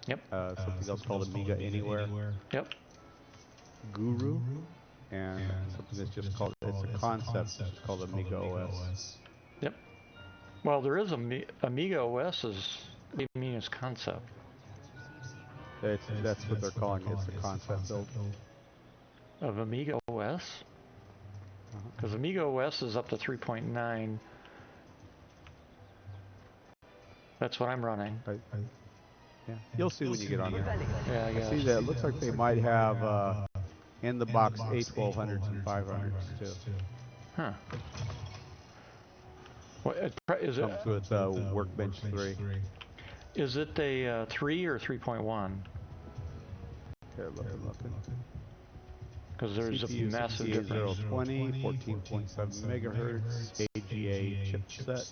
Yep. Something else called Amiga Anywhere. Yep. Guru, and something that's just called, it's a concept, it's just called Amiga OS. Yep. Well, there is Amiga OS is, what do you mean it's concept? That's what they're calling it. It's a concept build. Of Amiga OS? Because Amiga OS is up to 3.9. That's what I'm running. Yeah, you'll see when you get on there. Yeah, I guess. I see that. It looks like they might have in the box A1200s and 500s too. Huh. What, is it? Comes with Workbench 3. Is it a 3 or 3.1? Okay, looking. Because there's CPU a massive difference. 020, 14.7 megahertz, AGA chipset,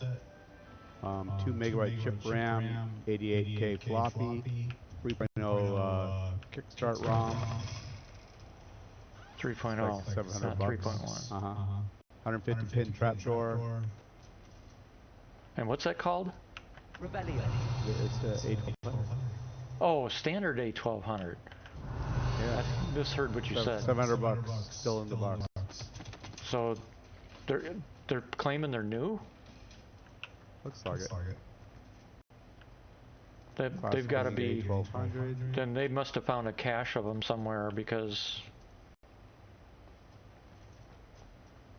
2 megabyte chip RAM, 88K floppy, 3.0 Kickstart ROM. 3.0, like 700 not bucks. 3.1. 150 pin trapdoor. And what's that called? Rebellion. It's A1200. Oh, standard A1200. Yeah. I misheard what you said. 700 bucks still in the box. So they're claiming they're new? Looks like it. They've got to be. 1200. Then they must have found a cache of them somewhere, because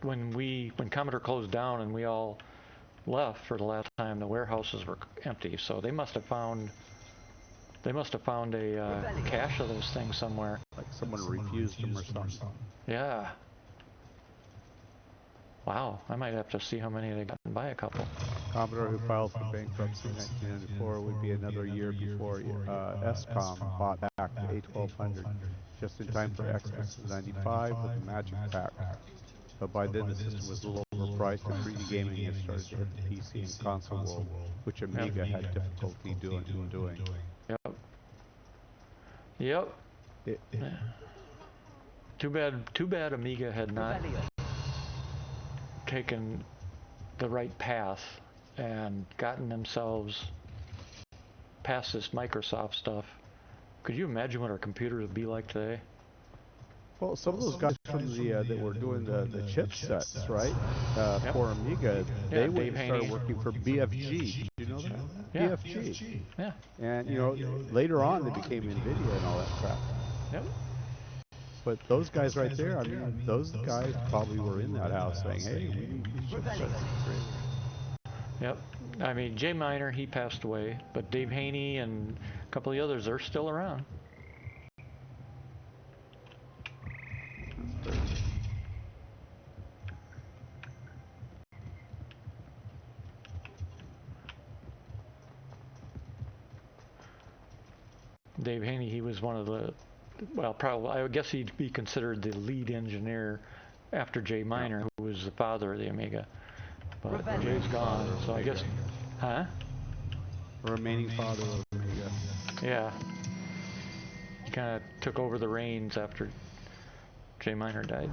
when Commodore closed down and we all left for the last time, the warehouses were empty. So they must have found a cache of those things somewhere. Like someone refused them or something. Yeah. Wow, I might have to see how many they got and buy a couple. Commodore, who filed for bankruptcy in 1994, would be another year before SCOM bought back the A1200, just in time for Xmas of '95 with the Magic Pack. But by then the system was a little overpriced, and 3D gaming had started to hit the PC and console world, which Amiga had difficulty doing. Yep. Too bad Amiga had not taken the right path and gotten themselves past this Microsoft stuff. Could you imagine what our computers would be like today? Well, some of those guys from the that were doing the chipsets, right? For Amiga, they went and started working for BFG. Did you know that? Yeah. BFG. Yeah. And later on they became NVIDIA and all that crap. Yep. But those guys right there, I mean, those guys probably were in that house saying, "Hey, we need these chipsets." Yep. I mean, Jay Miner, he passed away, but Dave Haney and a couple of the others are still around. Dave Haney, he was one of the, well, probably, I guess he'd be considered the lead engineer after Jay Miner, who was the father of the Amiga. But Jay's gone, so I guess, huh? Remaining father of Amiga. Yeah. He kind of took over the reins after Jay Miner died.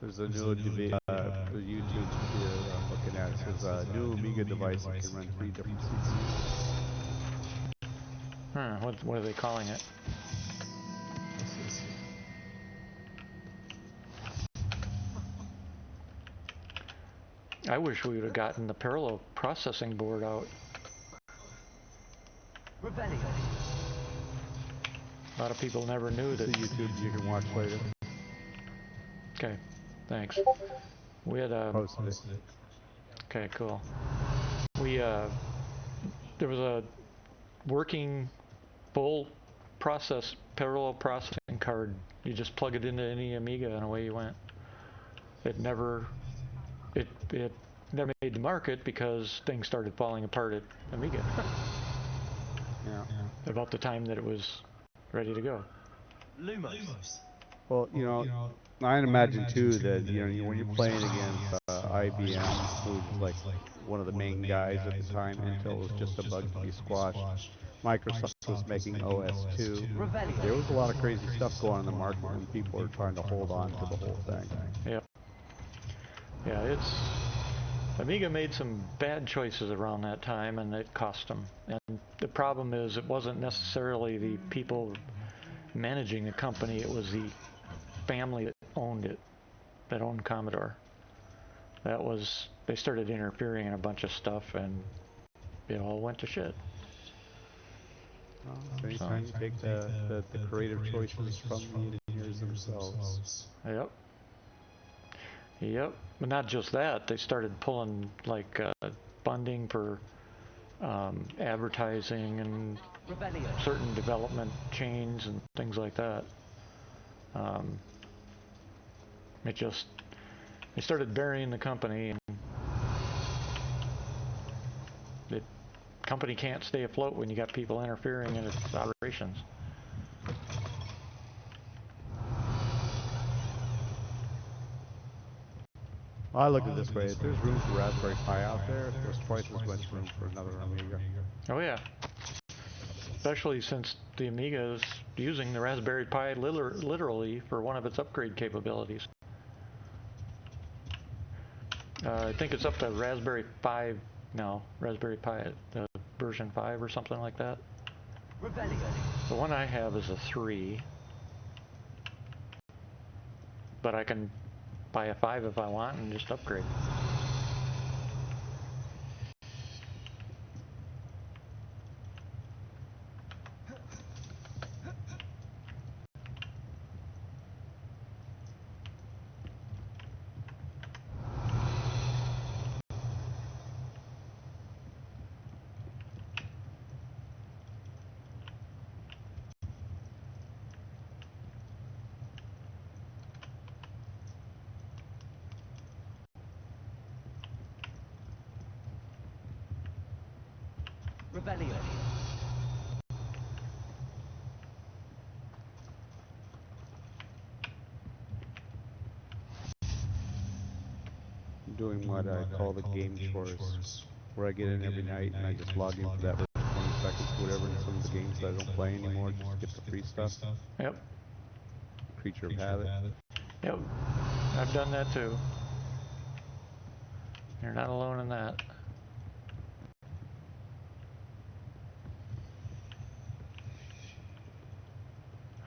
There's a new YouTube video I'm looking at. It says new Amiga device that can run 3 different CPUs. Huh, what are they calling it? I wish we would have gotten the parallel processing board out. Rebellion. A lot of people never knew that. It's a YouTube you can watch later. Okay, thanks. We had Posted it. Okay, cool. We there was a working full process parallel processing card. You just plug it into any Amiga and away you went. It never made the market because things started falling apart at Amiga. Yeah. About the time that it was ready to go. Lumos. Well, I imagine too that when you're playing against IBM, who was like one of the main guys at the time, Intel was just a bug to be squashed. Microsoft was making OS2. There was a lot of crazy stuff going on in the market, and people are trying to hold on to the whole thing. Yep. Yeah, Amiga made some bad choices around that time, and it cost them. And the problem is, it wasn't necessarily the people managing the company; it was the family that owned it, that owned Commodore. They started interfering in a bunch of stuff, and it all went to shit. So anytime you take the creative choices from the engineers themselves. Yep. Yep. But not just that. They started pulling like funding for advertising and certain development chains and things like that. They started burying the company, and the company can't stay afloat when you got people interfering in its operations. Well, I look at it this way: if there's room for Raspberry Pi out there, there's twice as much room for another Amiga. Oh yeah. Especially since the Amiga is using the Raspberry Pi literally for one of its upgrade capabilities. I think it's up to Raspberry 5 now, Raspberry Pi version 5 or something like that. The one I have is a 3, but I can buy a 5 if I want and just upgrade. Rebellion. I'm doing what I call the game chores, where I get in every night and I just log in for that 20 seconds, whatever, in some of the games that I don't play anymore, just to get the free stuff. Yep. Creature of habit. Yep. I've done that too. You're not alone in that.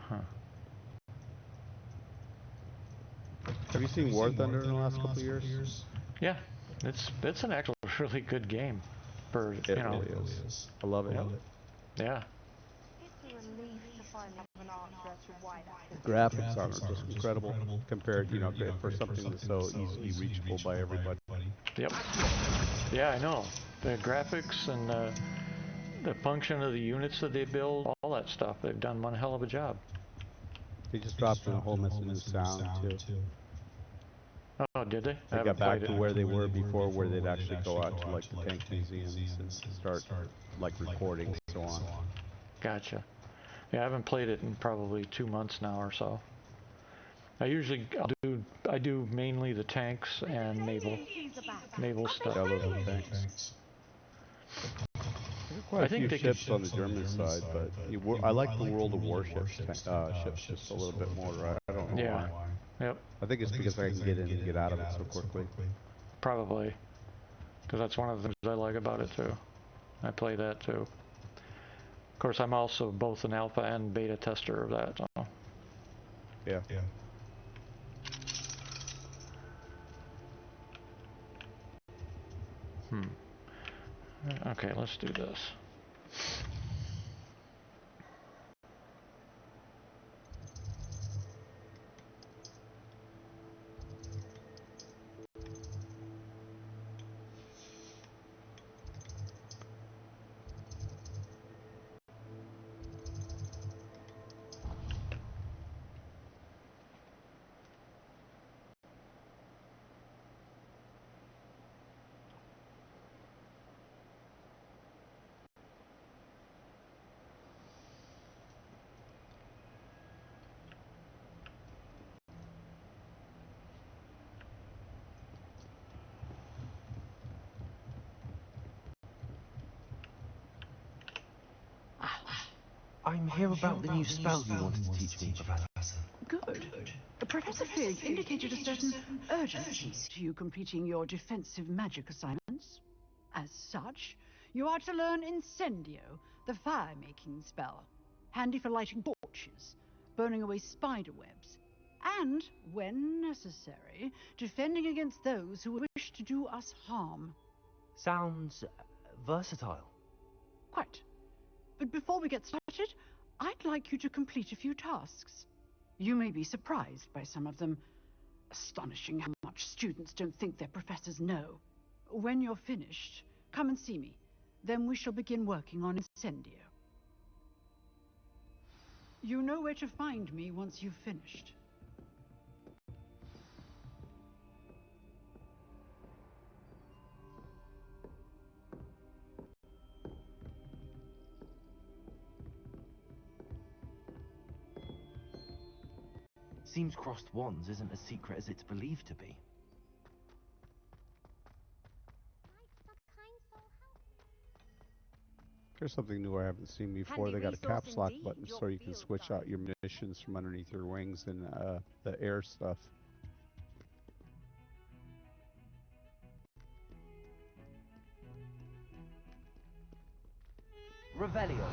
Huh. Have you seen War Thunder in the last couple of years? Yeah, it's an actual really good game. For It really is. I love it. Yep. Yeah. It's a relief to finally have an archer to wide The graphics on are just incredible compared, for something that's so easily reachable by everybody. Yep. Yeah, I know. The graphics and the function of the units that they build, all that stuff, they've done one hell of a job. They just dropped in a whole mess of new sound too. Oh, did they? They got back to where they were before, where they'd actually go out to like the tank museums and start like recording and so on. Gotcha. Yeah, I haven't played it in probably 2 months now or so. I do mainly the tanks and naval stuff. Yeah, those are tanks. Quite a few ships on the German side, but I like the World of Warships ships just a little bit more. Right? I don't know why. Yep. I think it's because I can get in and get out of it so quickly. Probably. Because that's one of the things I like about it too. I play that too. Of course, I'm also both an alpha and beta tester of that. So. Yeah. Okay, let's do this. I'm here about the new spell you wanted to teach me, Professor. Good. Professor Fig indicated a certain urgency to you completing your defensive magic assignments. As such, you are to learn Incendio, the fire-making spell, handy for lighting torches, burning away spider webs, and, when necessary, defending against those who wish to do us harm. Sounds versatile. Quite. But before we get started, I'd like you to complete a few tasks. You may be surprised by some of them. Astonishing how much students don't think their professors know. When you're finished, come and see me. Then we shall begin working on Incendio. You know where to find me once you've finished. Seems crossed wands isn't as secret as it's believed to be. Here's something new I haven't seen before. Handy They got a resource caps lock indeed, button your so you can field switch out guide. your munitions from underneath your wings and the air stuff. Revelio.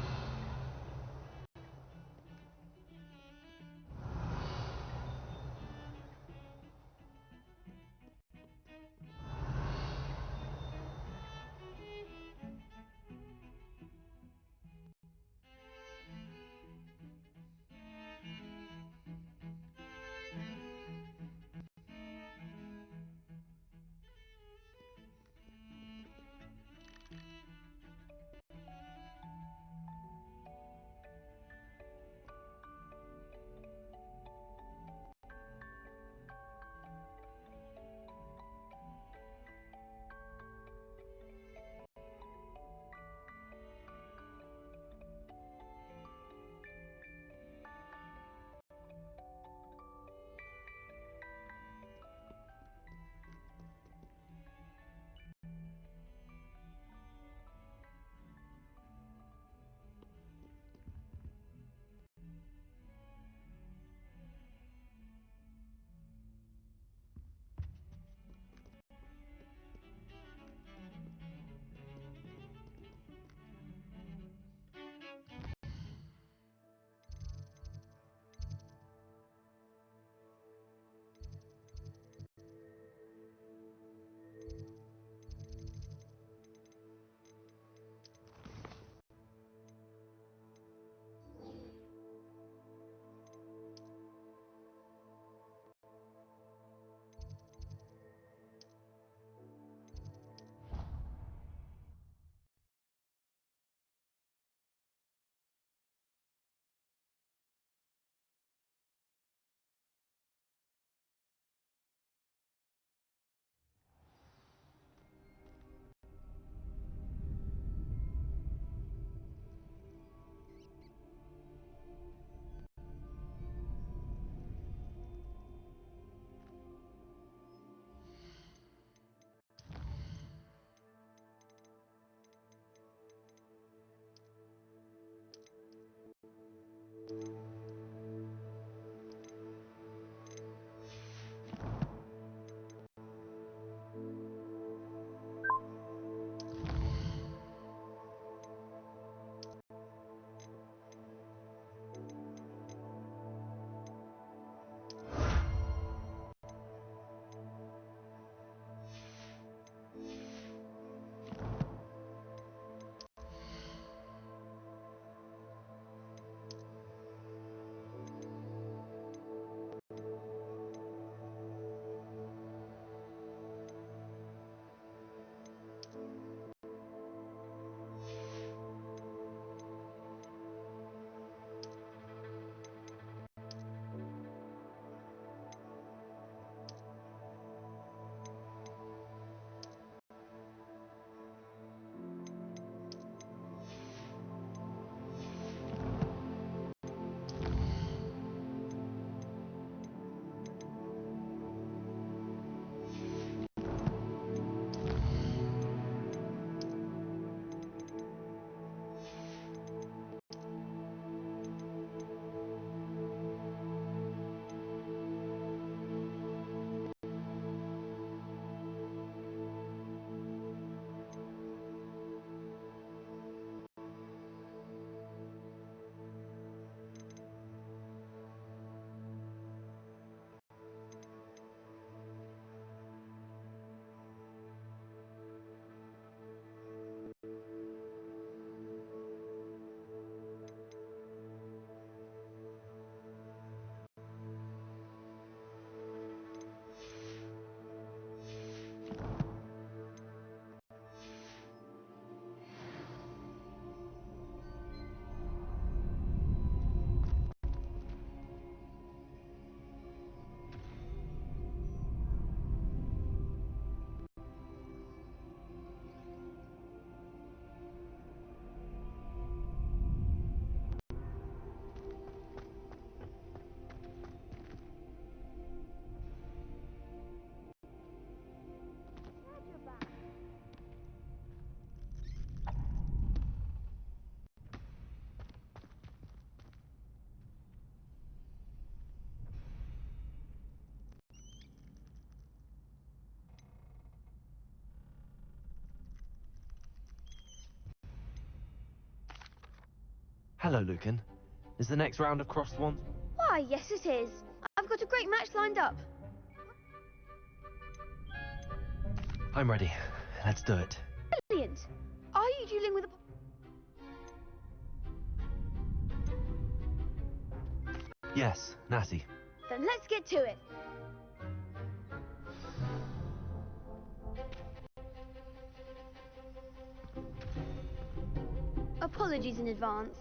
Hello, Lucan. Is the next round of crossed ones? Why, yes it is. I've got a great match lined up. I'm ready. Let's do it. Brilliant. Are you dueling with a... Yes, Natty. Then let's get to it. Apologies in advance.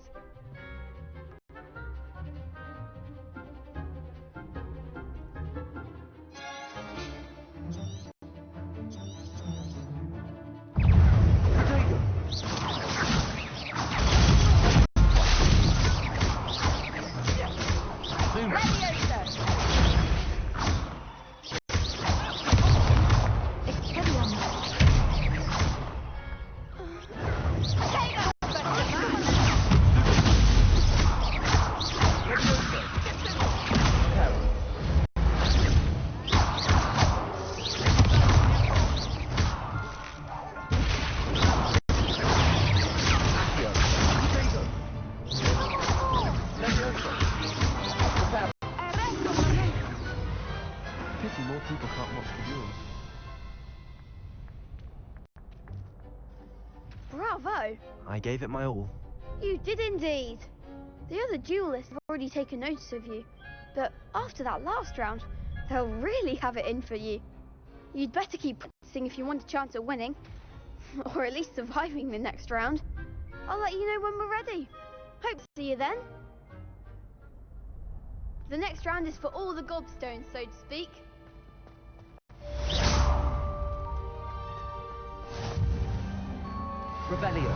Pity more people can't watch the duels. Bravo. I gave it my all. You did indeed. The other duelists have already taken notice of you, but after that last round, they'll really have it in for you. You'd better keep practicing if you want a chance at winning, or at least surviving the next round. I'll let you know when we're ready. Hope to see you then. The next round is for all the gobstones, so to speak. Revelio.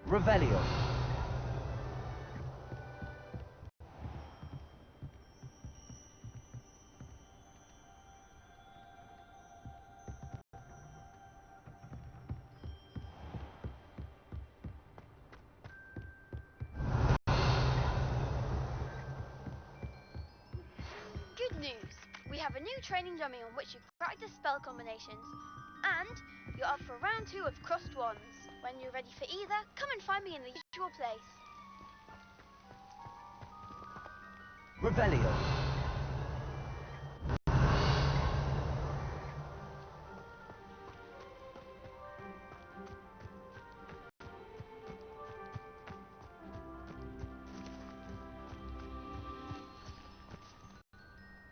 Revelio. Good news. We have a new training dummy on which you practice spell combinations. And you're up for round 2 of Crossed Wands. When you're ready for either, come and find me in the usual place. Revelio.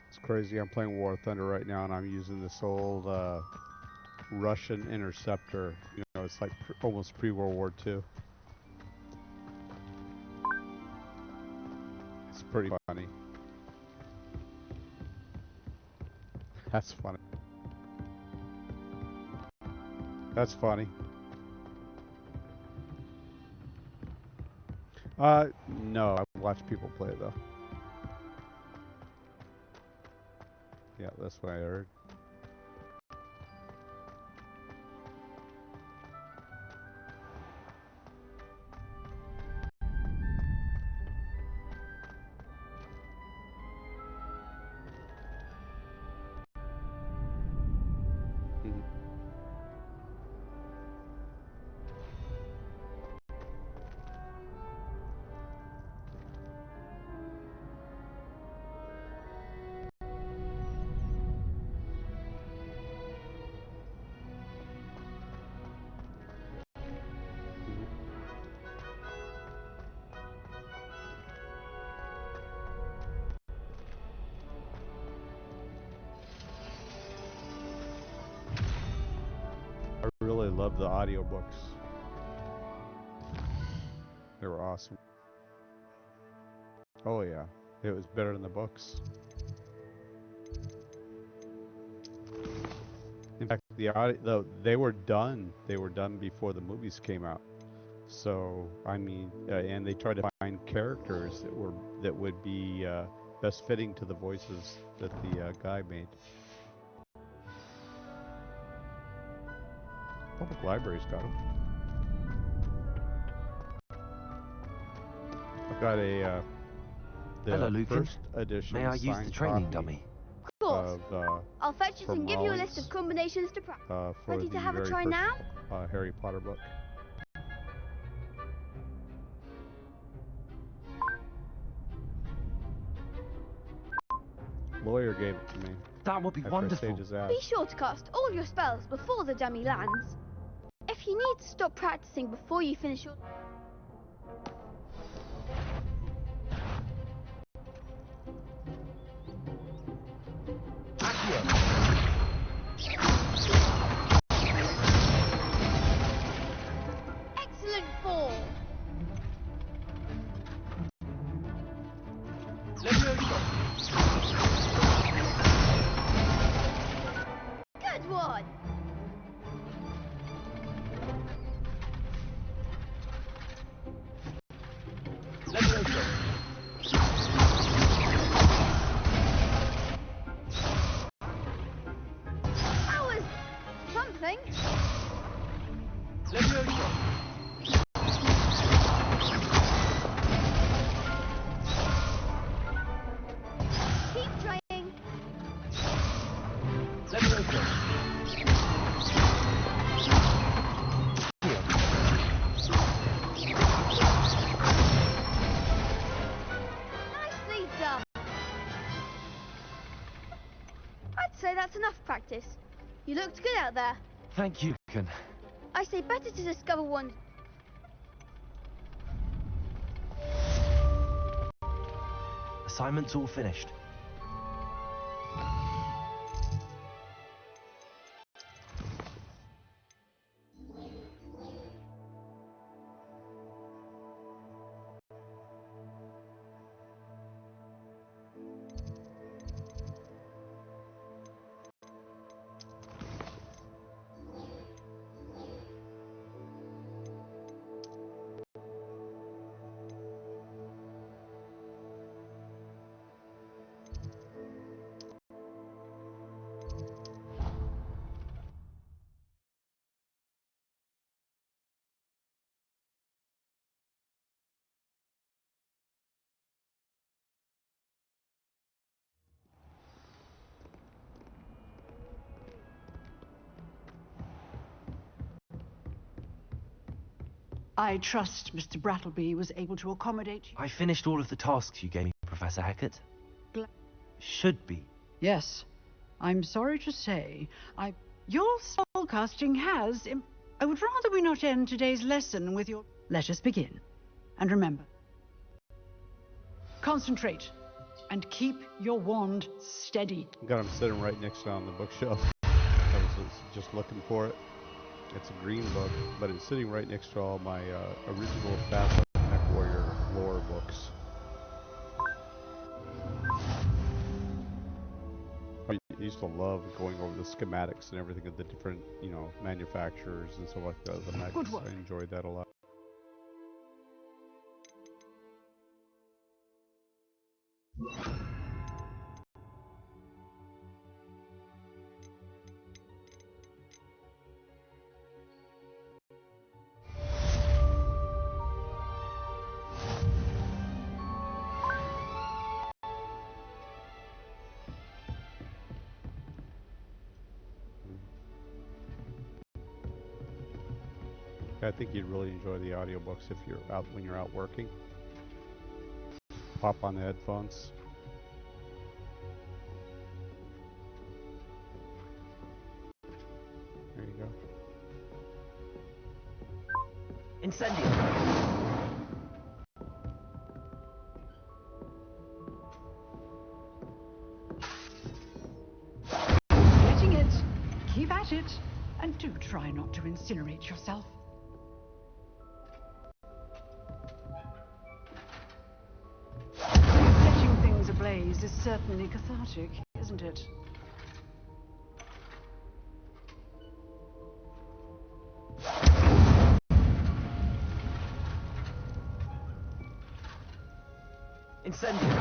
It's crazy. I'm playing War Thunder right now, and I'm using this old Russian interceptor. You know, it's like almost pre-World War II. It's pretty funny. That's funny. That's funny. No, I watch people play though. Yeah, that's what I heard. Mhm. I really love the audiobooks. They were awesome. Oh yeah, it was better than the books. In fact, they were done. They were done before the movies came out. So I mean, and they try to find characters that would be best fitting to the voices that the guy made. Public library's got them. I've got a the Hello, Lucan. first edition May I use the signed training copy dummy? Of course. of I'll fetch it from and give you a list of Rollins, combinations to practice. for Ready the to have a very try first now? Harry Potter book. Lawyer gave it to me. That would be After I wonderful. saved his ass. Be sure to cast all your spells before the dummy lands. If you need to stop practicing before you finish your... Excellent fall! Good one! That was something. Keep trying. Nicely done. I'd say that's enough practice. You looked good out there. Thank you, Lucan. I say better to discover one. Assignment's all finished. I trust Mr. Brattleby was able to accommodate you. I finished all of the tasks you gave me, Professor Hackett. Gla- Should be. Yes, I'm sorry to say, your spellcasting has... I would rather we not end today's lesson with your... Let us begin. And remember, concentrate and keep your wand steady. Got him sitting right next to on the bookshelf. I was just looking for it. It's a green book, but it's sitting right next to all my original Fast Mech Warrior lore books. I used to love going over the schematics and everything of the different, manufacturers and stuff like that. The mechs. Good work. I enjoyed that a lot. I think you'd really enjoy the audiobooks if you're out when you're out working. Pop on the headphones. There you go. Incendio! Getting it. Keep at it. And do try not to incinerate yourself. Setting things ablaze is certainly cathartic, isn't it? incendio.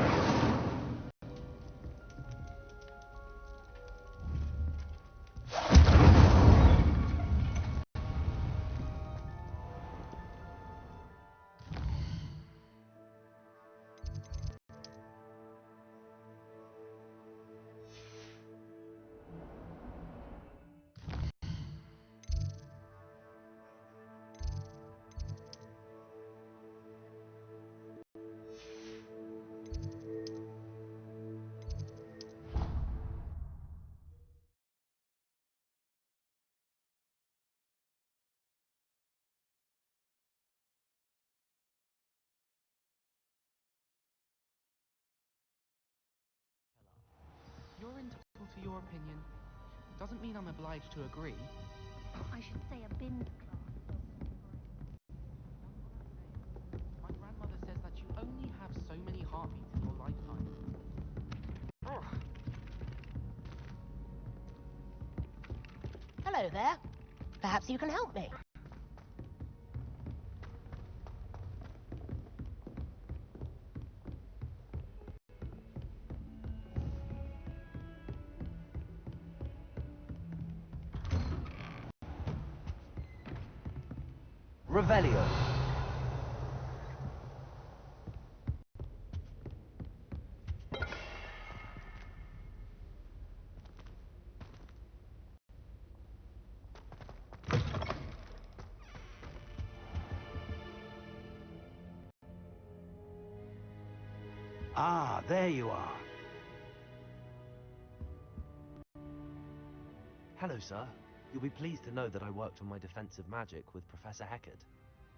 You're entitled to your opinion. Doesn't mean I'm obliged to agree. I should say a bin class. My grandmother says that you only have so many heartbeats in your lifetime. Hello there. Perhaps you can help me. Revelio. Ah, there you are. Hello, sir. You'll be pleased to know that I worked on my defensive magic with Professor Heckard.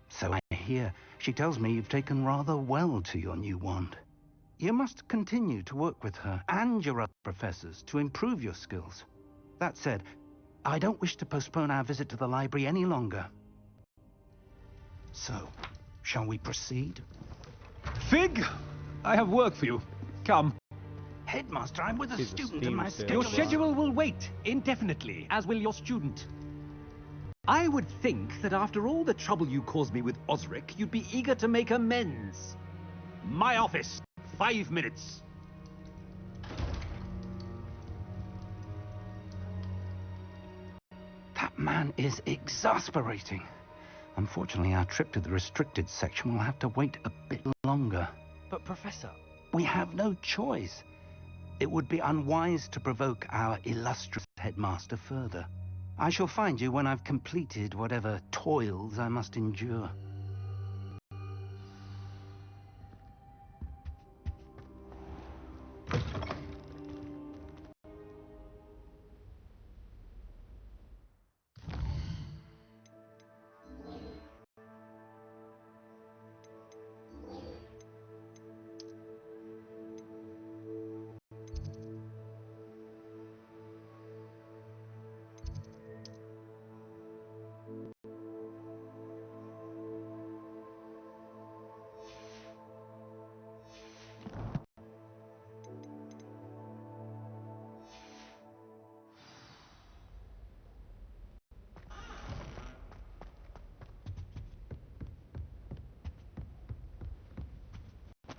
So I hear. She tells me you've taken rather well to your new wand. You must continue to work with her and your other professors to improve your skills. That said, I don't wish to postpone our visit to the library any longer. So, shall we proceed? Fig, I have work for you. Come. Headmaster, I'm with a He's a student steam and my salesman. Your schedule... schedule will wait indefinitely, as will your student. I would think that after all the trouble you caused me with Osric, you'd be eager to make amends. My office, 5 minutes. That man is exasperating. Unfortunately, our trip to the restricted section will have to wait a bit longer. But, Professor... We have no choice. It would be unwise to provoke our illustrious headmaster further. I shall find you when I've completed whatever toils I must endure.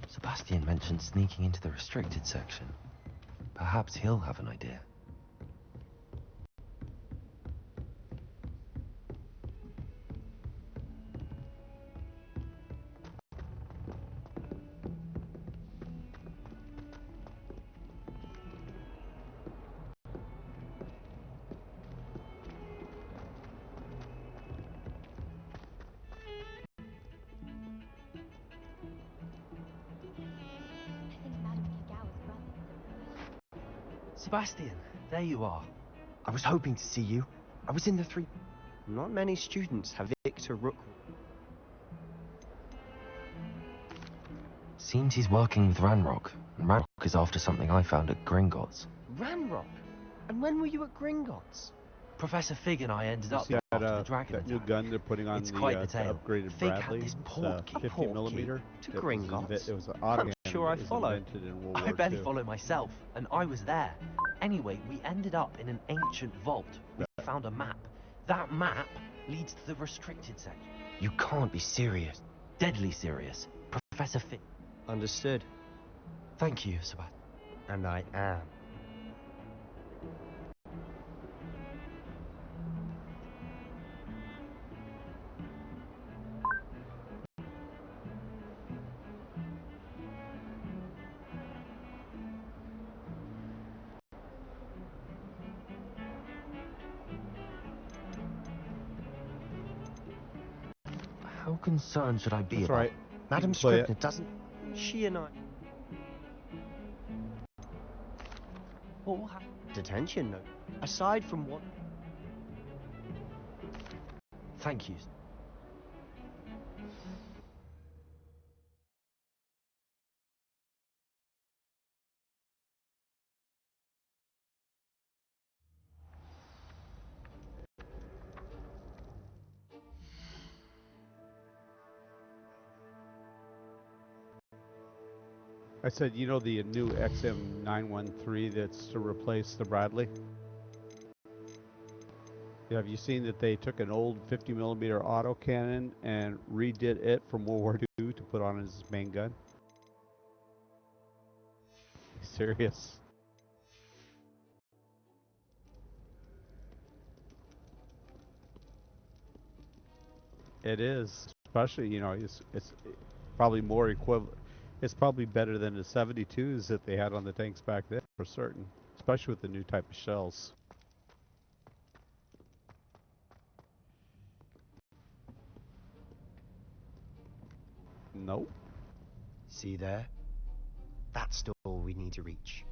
Sebastian mentioned sneaking into the restricted section. Perhaps he'll have an idea. Sebastian, there you are. I was hoping to see you. I was in the 3... Not many students have Victor Rook. Seems he's working with Ranrock, and Ranrock is after something I found at Gringotts. Ranrock? And when were you at Gringotts? Professor Fig and I ended up See there that, after the dragon that new attack. gun they're putting on It's the, quite the the tale. upgraded Fig had Bradley. this It's portkey. 50 millimeter. To That was Gringotts? It was an auto I'm cannon sure I that was follow. invented in World I War barely II. follow myself, and I was there. Anyway, we ended up in an ancient vault. We found a map. That map leads to the restricted section. You can't be serious. Deadly serious. Professor Fig... Understood. Thank you, Sebastian. And I am. How concerned should I be That's about right. Madam Play it. Scribner doesn't... She and I... What will happen? Detention, no. Aside from what... Thank you. I said, you know the new XM913 that's to replace the Bradley? Have you seen that they took an old 50 millimeter autocannon and redid it from World War II to put on his main gun? Serious. It is, especially, you know, it's probably more equivalent. It's probably better than the 72s that they had on the tanks back then, for certain, especially with the new type of shells. Nope. See there? That's the door we need to reach.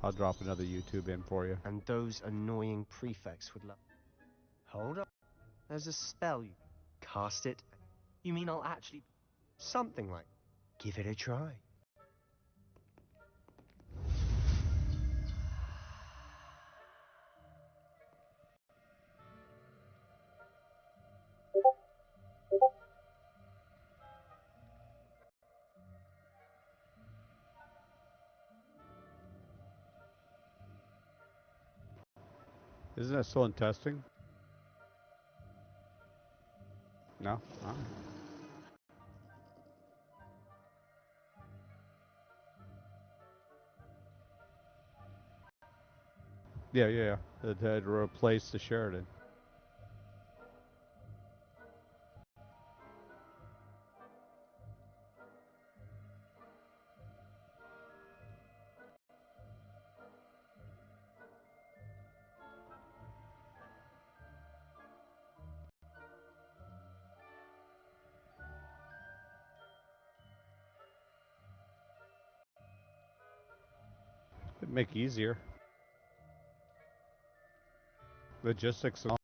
I'll drop another YouTube in for you. And those annoying prefects would love... Hold up. There's a spell. You cast it. You mean I'll actually... Something like... Give it a try. Isn't that still in testing? No? Oh. Yeah. It had replaced the Sheridan. It'd make easier. Logistics and all.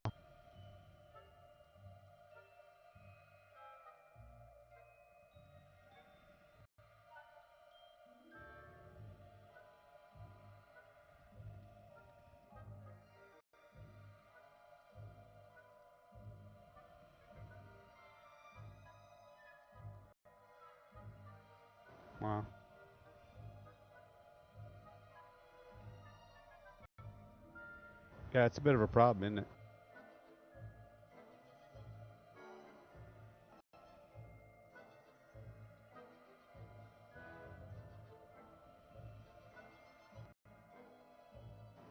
Wow. Yeah, it's a bit of a problem, isn't it?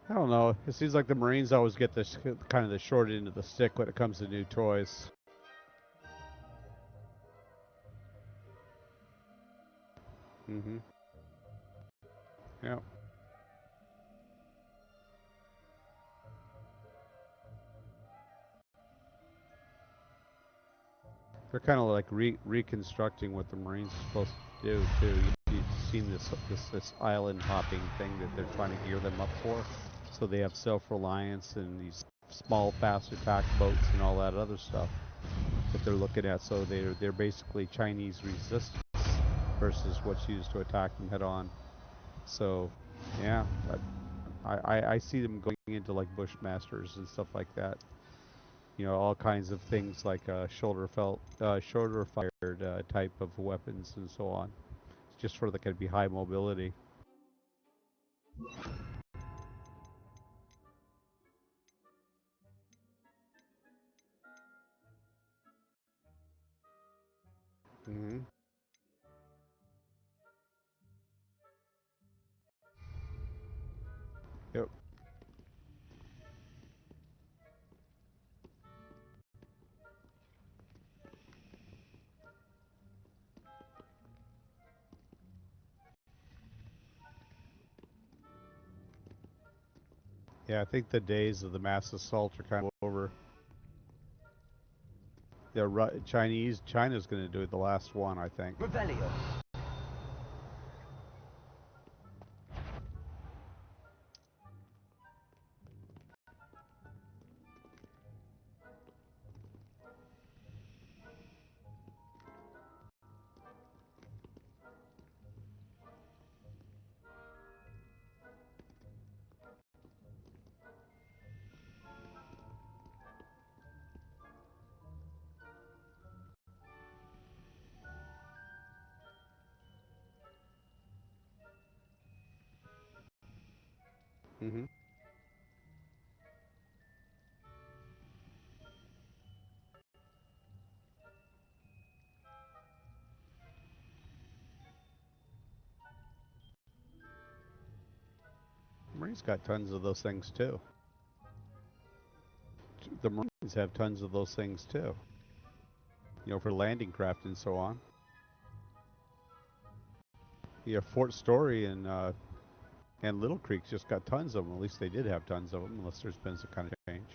I don't know. It seems like the Marines always get this kind of the short end of the stick when it comes to new toys. Mm-hmm. Yeah. They're kind of like reconstructing what the Marines are supposed to do too. You've seen this island hopping thing that they're trying to gear them up for, so they have self-reliance and these small, fast attack boats and all that other stuff that they're looking at. So they're basically Chinese resistance versus what's used to attack them head on. So, yeah, I see them going into like Bushmasters and stuff like that. You know, all kinds of things like shoulder fired type of weapons and so on. Just for the could be high mobility. Mm-hmm. Yeah, I think the days of the mass assault are kind of over. China's going to do the last one, I think. Revelio. Mm-hmm. Marines got tons of those things too. The Marines have tons of those things too. You know, for landing craft and so on. Yeah, Fort Story and Little Creek's just got tons of them. At least they did have tons of them, unless there's been some kind of change.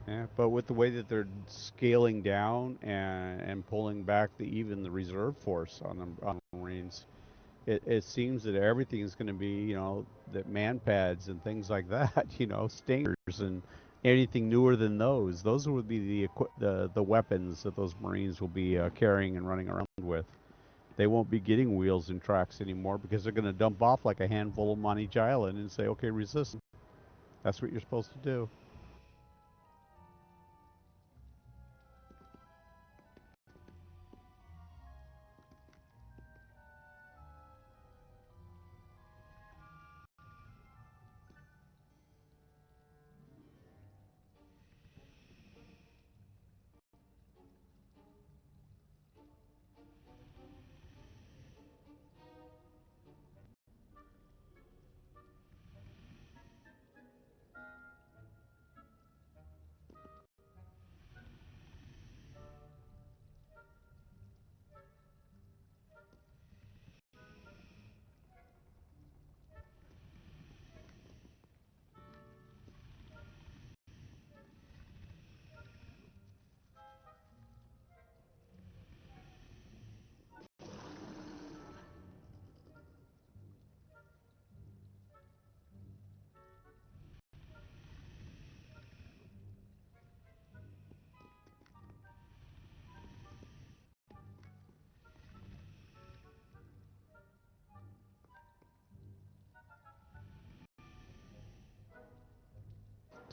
Yeah, but with the way that they're scaling down and pulling back even the reserve force on the Marines, it seems that everything is going to be, you know, that man pads and things like that, you know, stingers and anything newer than those. Those would be the weapons that those Marines will be carrying and running around with. They won't be getting wheels and tracks anymore because they're going to dump off like a handful of them on each island and say, okay, resist. That's what you're supposed to do.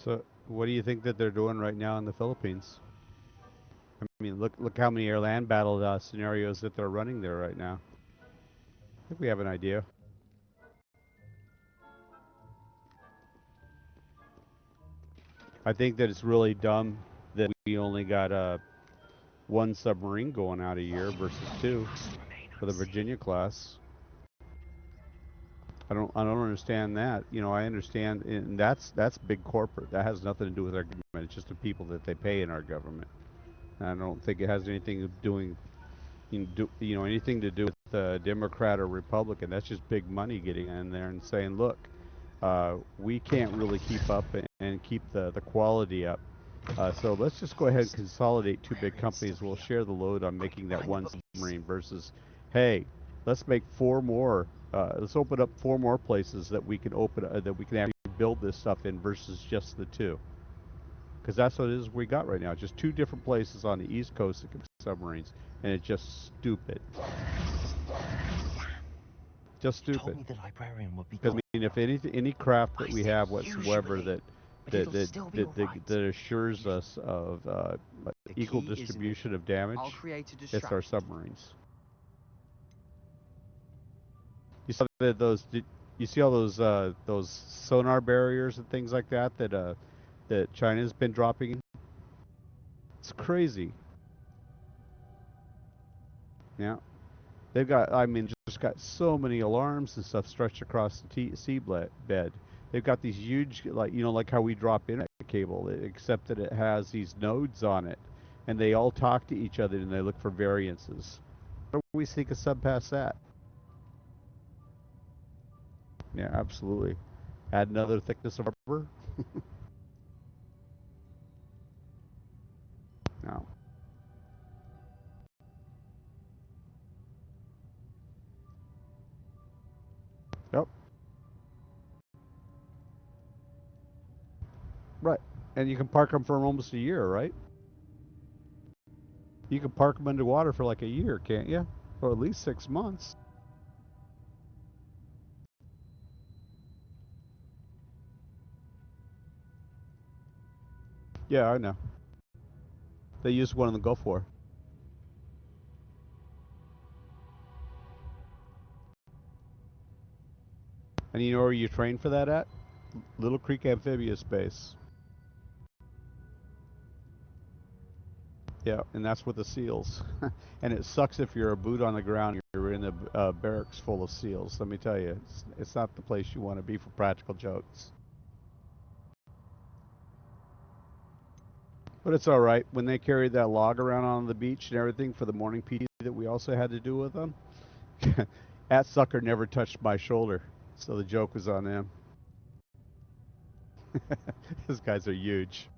So, what do you think that they're doing right now in the Philippines? I mean, look how many air land battle scenarios that they're running there right now. I think we have an idea. I think that it's really dumb that we only got one submarine going out a year versus two for the Virginia class. I don't understand that. You know, I understand, and that's big corporate. That has nothing to do with our government. It's just the people that they pay in our government. And I don't think it has anything to doing, you know, anything to do with Democrat or Republican. That's just big money getting in there and saying, look, we can't really keep up and keep the quality up. So let's just go ahead and consolidate two big companies. We'll share the load on making that one submarine versus, hey, let's make four more. Let's open up four more places that we can that we can actually build this stuff in versus just the two. Because that's what it is we got right now. Just two different places on the East Coast that can make submarines, and it's just stupid. Just stupid. Told me the librarian would be. Because I mean, if any craft that we have whatsoever that assures us of equal distribution of damage, it's our submarines. You saw you see all those sonar barriers and things like that that China's been dropping. It's crazy. Yeah, they've got. I mean, just just got so many alarms and stuff stretched across the seabed. They've got these huge, like, you know, like how we drop internet cable, except that it has these nodes on it, and they all talk to each other and they look for variances. What do we think of sub past that? Yeah, absolutely. Add another thickness of rubber. No. Yep. Right. And you can park them for almost a year, right? You can park them underwater for like a year, can't you? Or at least 6 months. Yeah, I know. They used one in the Gulf War. And you know where you train for that at? Little Creek Amphibious Base. Yeah, and that's with the SEALs. And it sucks if you're a boot on the ground, you're in a barracks full of SEALs. Let me tell you, it's not the place you want to be for practical jokes. But it's all right. When they carried that log around on the beach and everything for the morning PT that we also had to do with them, that sucker never touched my shoulder. So the joke was on them. Those guys are huge.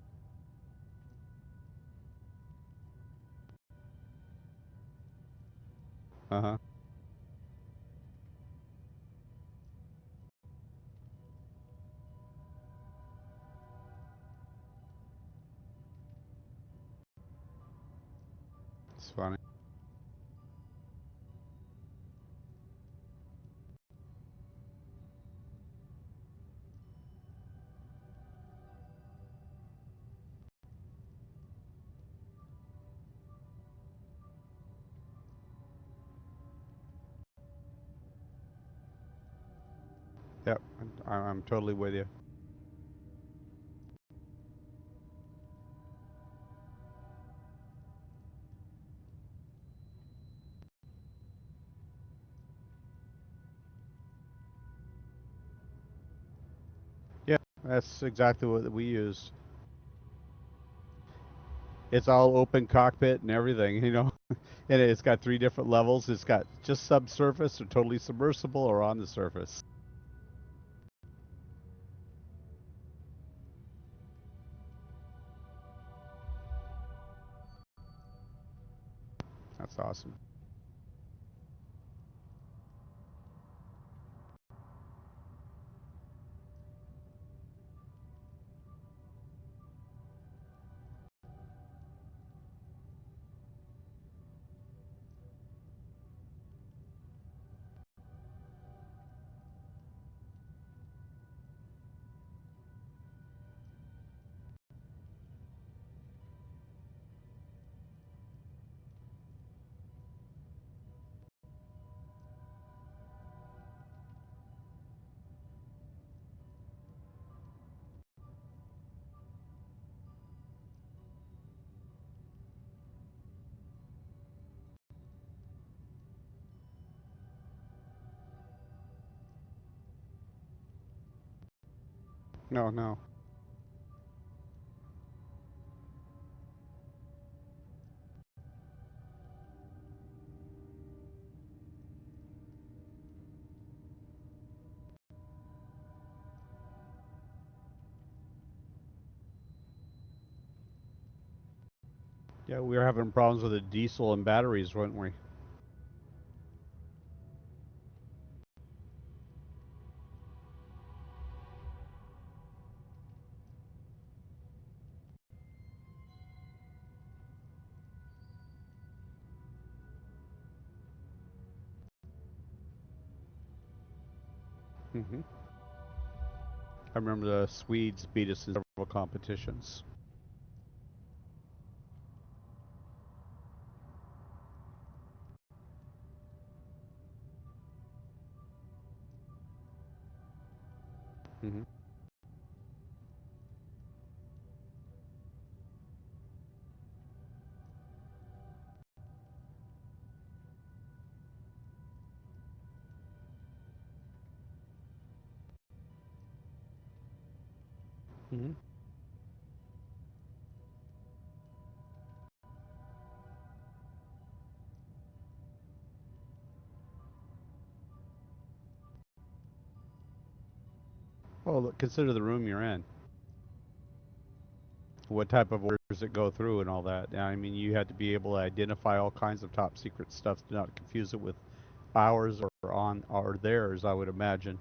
Uh-huh. It's funny. Yep, I'm totally with you. Yeah, that's exactly what we used. It's all open cockpit and everything, you know. And it's got 3 different levels. It's got just subsurface or totally submersible or on the surface. That's awesome. No, no. Yeah, we were having problems with the diesel and batteries, weren't we? Hmm. I remember the Swedes beat us in several competitions. Hmm. Mm-hmm. Well, look, consider the room you're in. What type of orders it go through and all that. I mean, you had to be able to identify all kinds of top secret stuff to not confuse it with ours or on or theirs, I would imagine.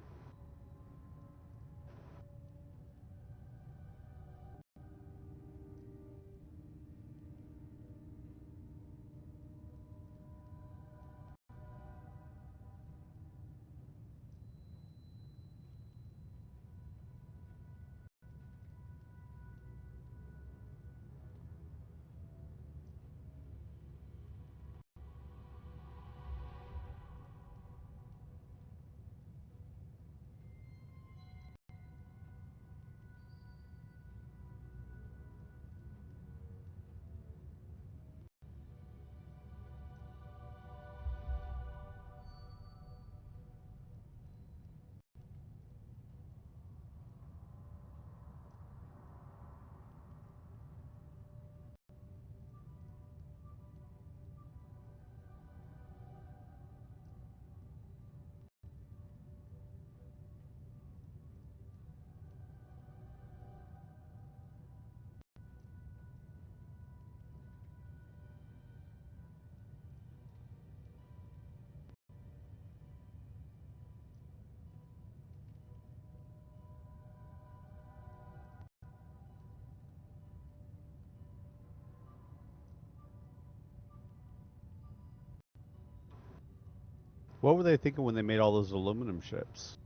What were they thinking when they made all those aluminum ships?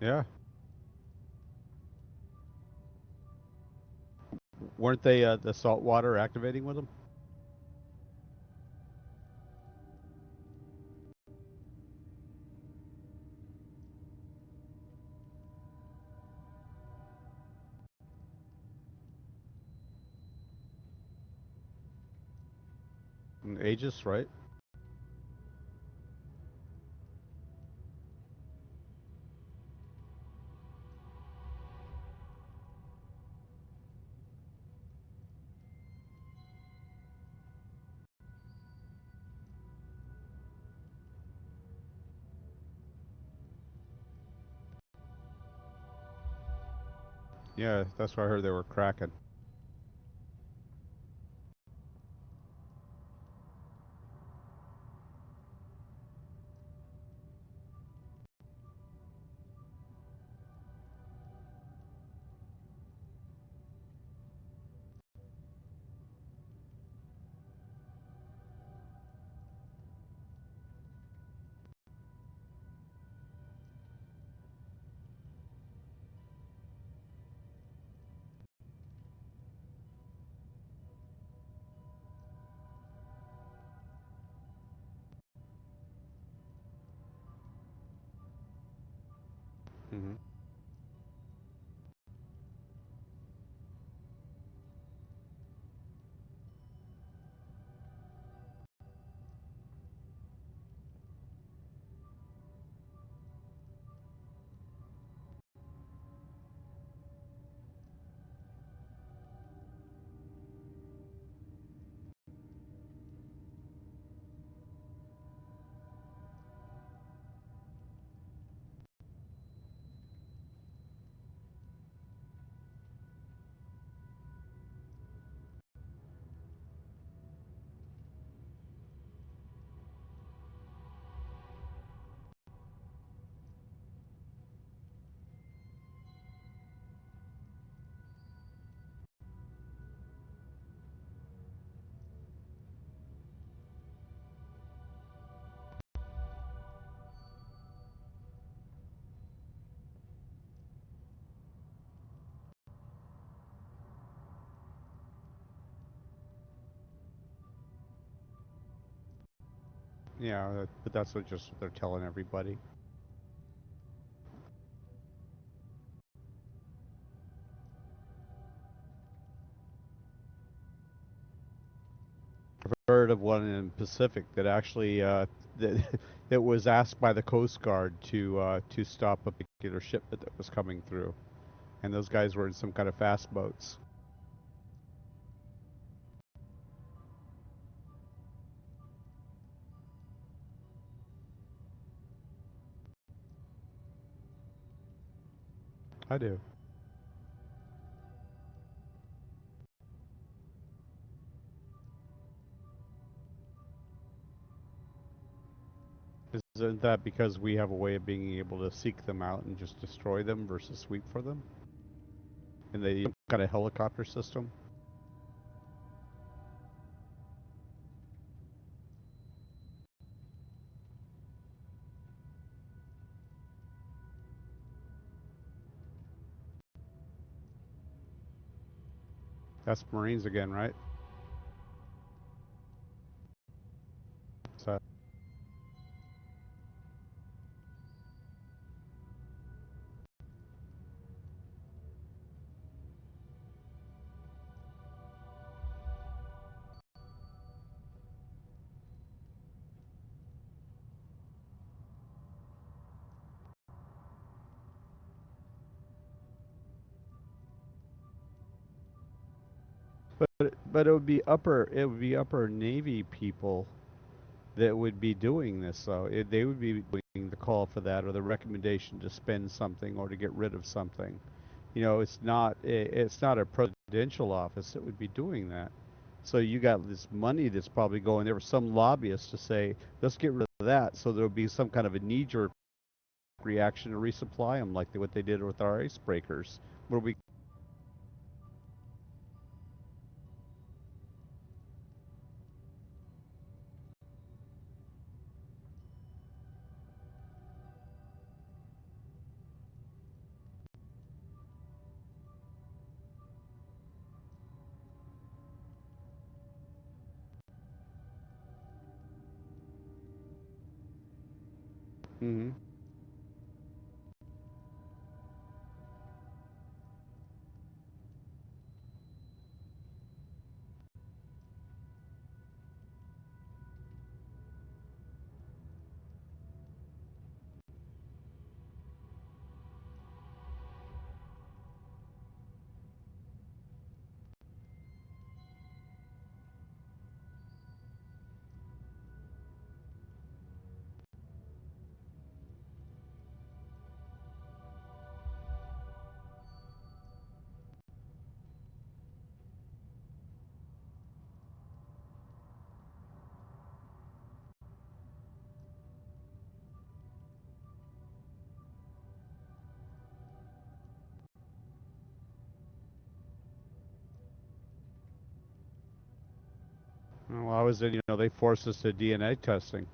Yeah. Weren't they the salt water activating with them? Aegis, right? Yeah, that's why I heard they were cracking. Mm-hmm. Yeah, but that's what just they're telling everybody. I've heard of one in Pacific that actually that that was asked by the Coast Guard to stop a particular shipment that was coming through, and those guys were in some kind of fast boats. I do. Isn't that because we have a way of being able to seek them out and just destroy them versus sweep for them? And they kind of helicopter system? That's Marines again, right? So, but it would be upper Navy people that would be doing this, though. They would be doing the call for that or the recommendation to spend something or to get rid of something. You know, it's not a presidential office that would be doing that. So you got this money that's probably going there for some lobbyists to say, let's get rid of that. So there'll be some kind of a knee-jerk reaction to resupply them, like what they did with our icebreakers, where we. Mm-hmm. Well, I was in, they forced us to DNA testing.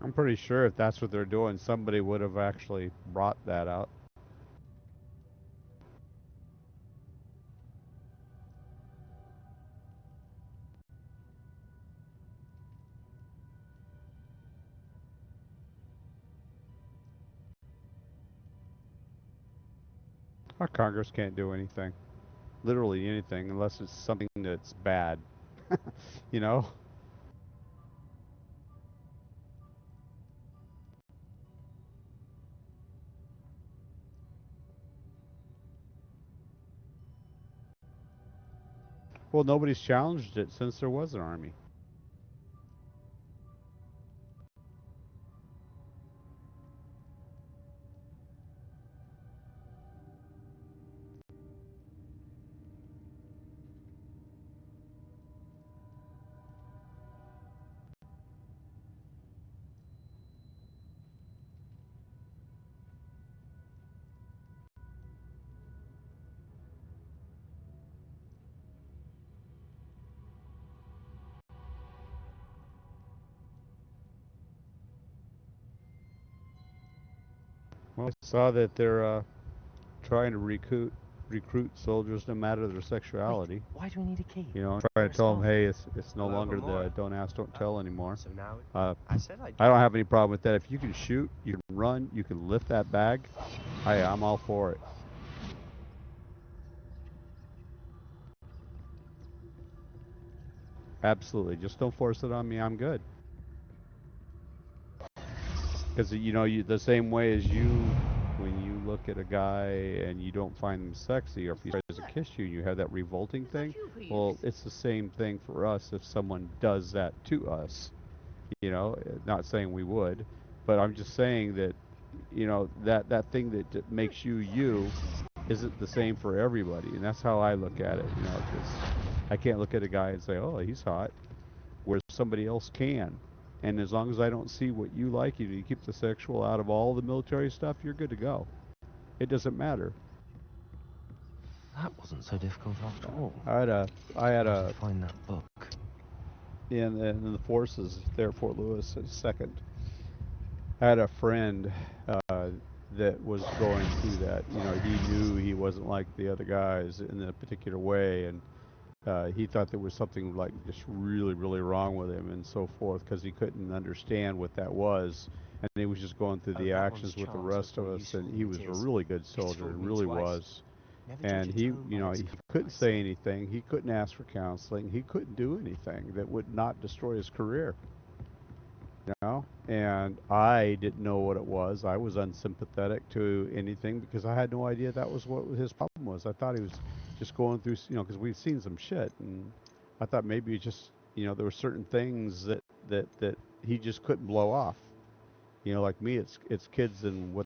I'm pretty sure if that's what they're doing, somebody would have actually brought that out. Our Congress can't do anything. Literally anything, unless it's something that's bad. You know? Well, nobody's challenged it since there was an army. Well, I saw that they're trying to recruit soldiers no matter their sexuality. Wait, why do we need a key? You know, trying to tell them, hey, it's no longer the don't ask, don't tell anymore. So now, I don't have any problem with that. If you can shoot, you can run, you can lift that bag, I'm all for it. Absolutely. Just don't force it on me. I'm good. Because, you know, the same way as you, when you look at a guy and you don't find him sexy, or if he tries to kiss you and you have that revolting thing, well, it's the same thing for us if someone does that to us. You know, not saying we would, but I'm just saying that, you know, that thing that makes you you isn't the same for everybody. And that's how I look at it, you know, because I can't look at a guy and say, oh, he's hot, where somebody else can. And as long as I don't see what you like, you keep the sexual out of all the military stuff, you're good to go. It doesn't matter. That wasn't so difficult after all. I had a find that book. in the forces there at Fort Lewis, second. I had a friend that was going through that. You know, he knew he wasn't like the other guys in a particular way, and he thought there was something like just really, really wrong with him and so forth, because he couldn't understand what that was. And he was just going through the actions with the rest of us, and he was a really good soldier, really was. And he, you know, he couldn't say anything. He couldn't ask for counseling. He couldn't do anything that would not destroy his career. You know? And I didn't know what it was. I was unsympathetic to anything because I had no idea that was what his problem was. I thought he was just going through, you know, because we've seen some shit, and I thought maybe just, you know, there were certain things that he just couldn't blow off. You know, like me, it's kids and what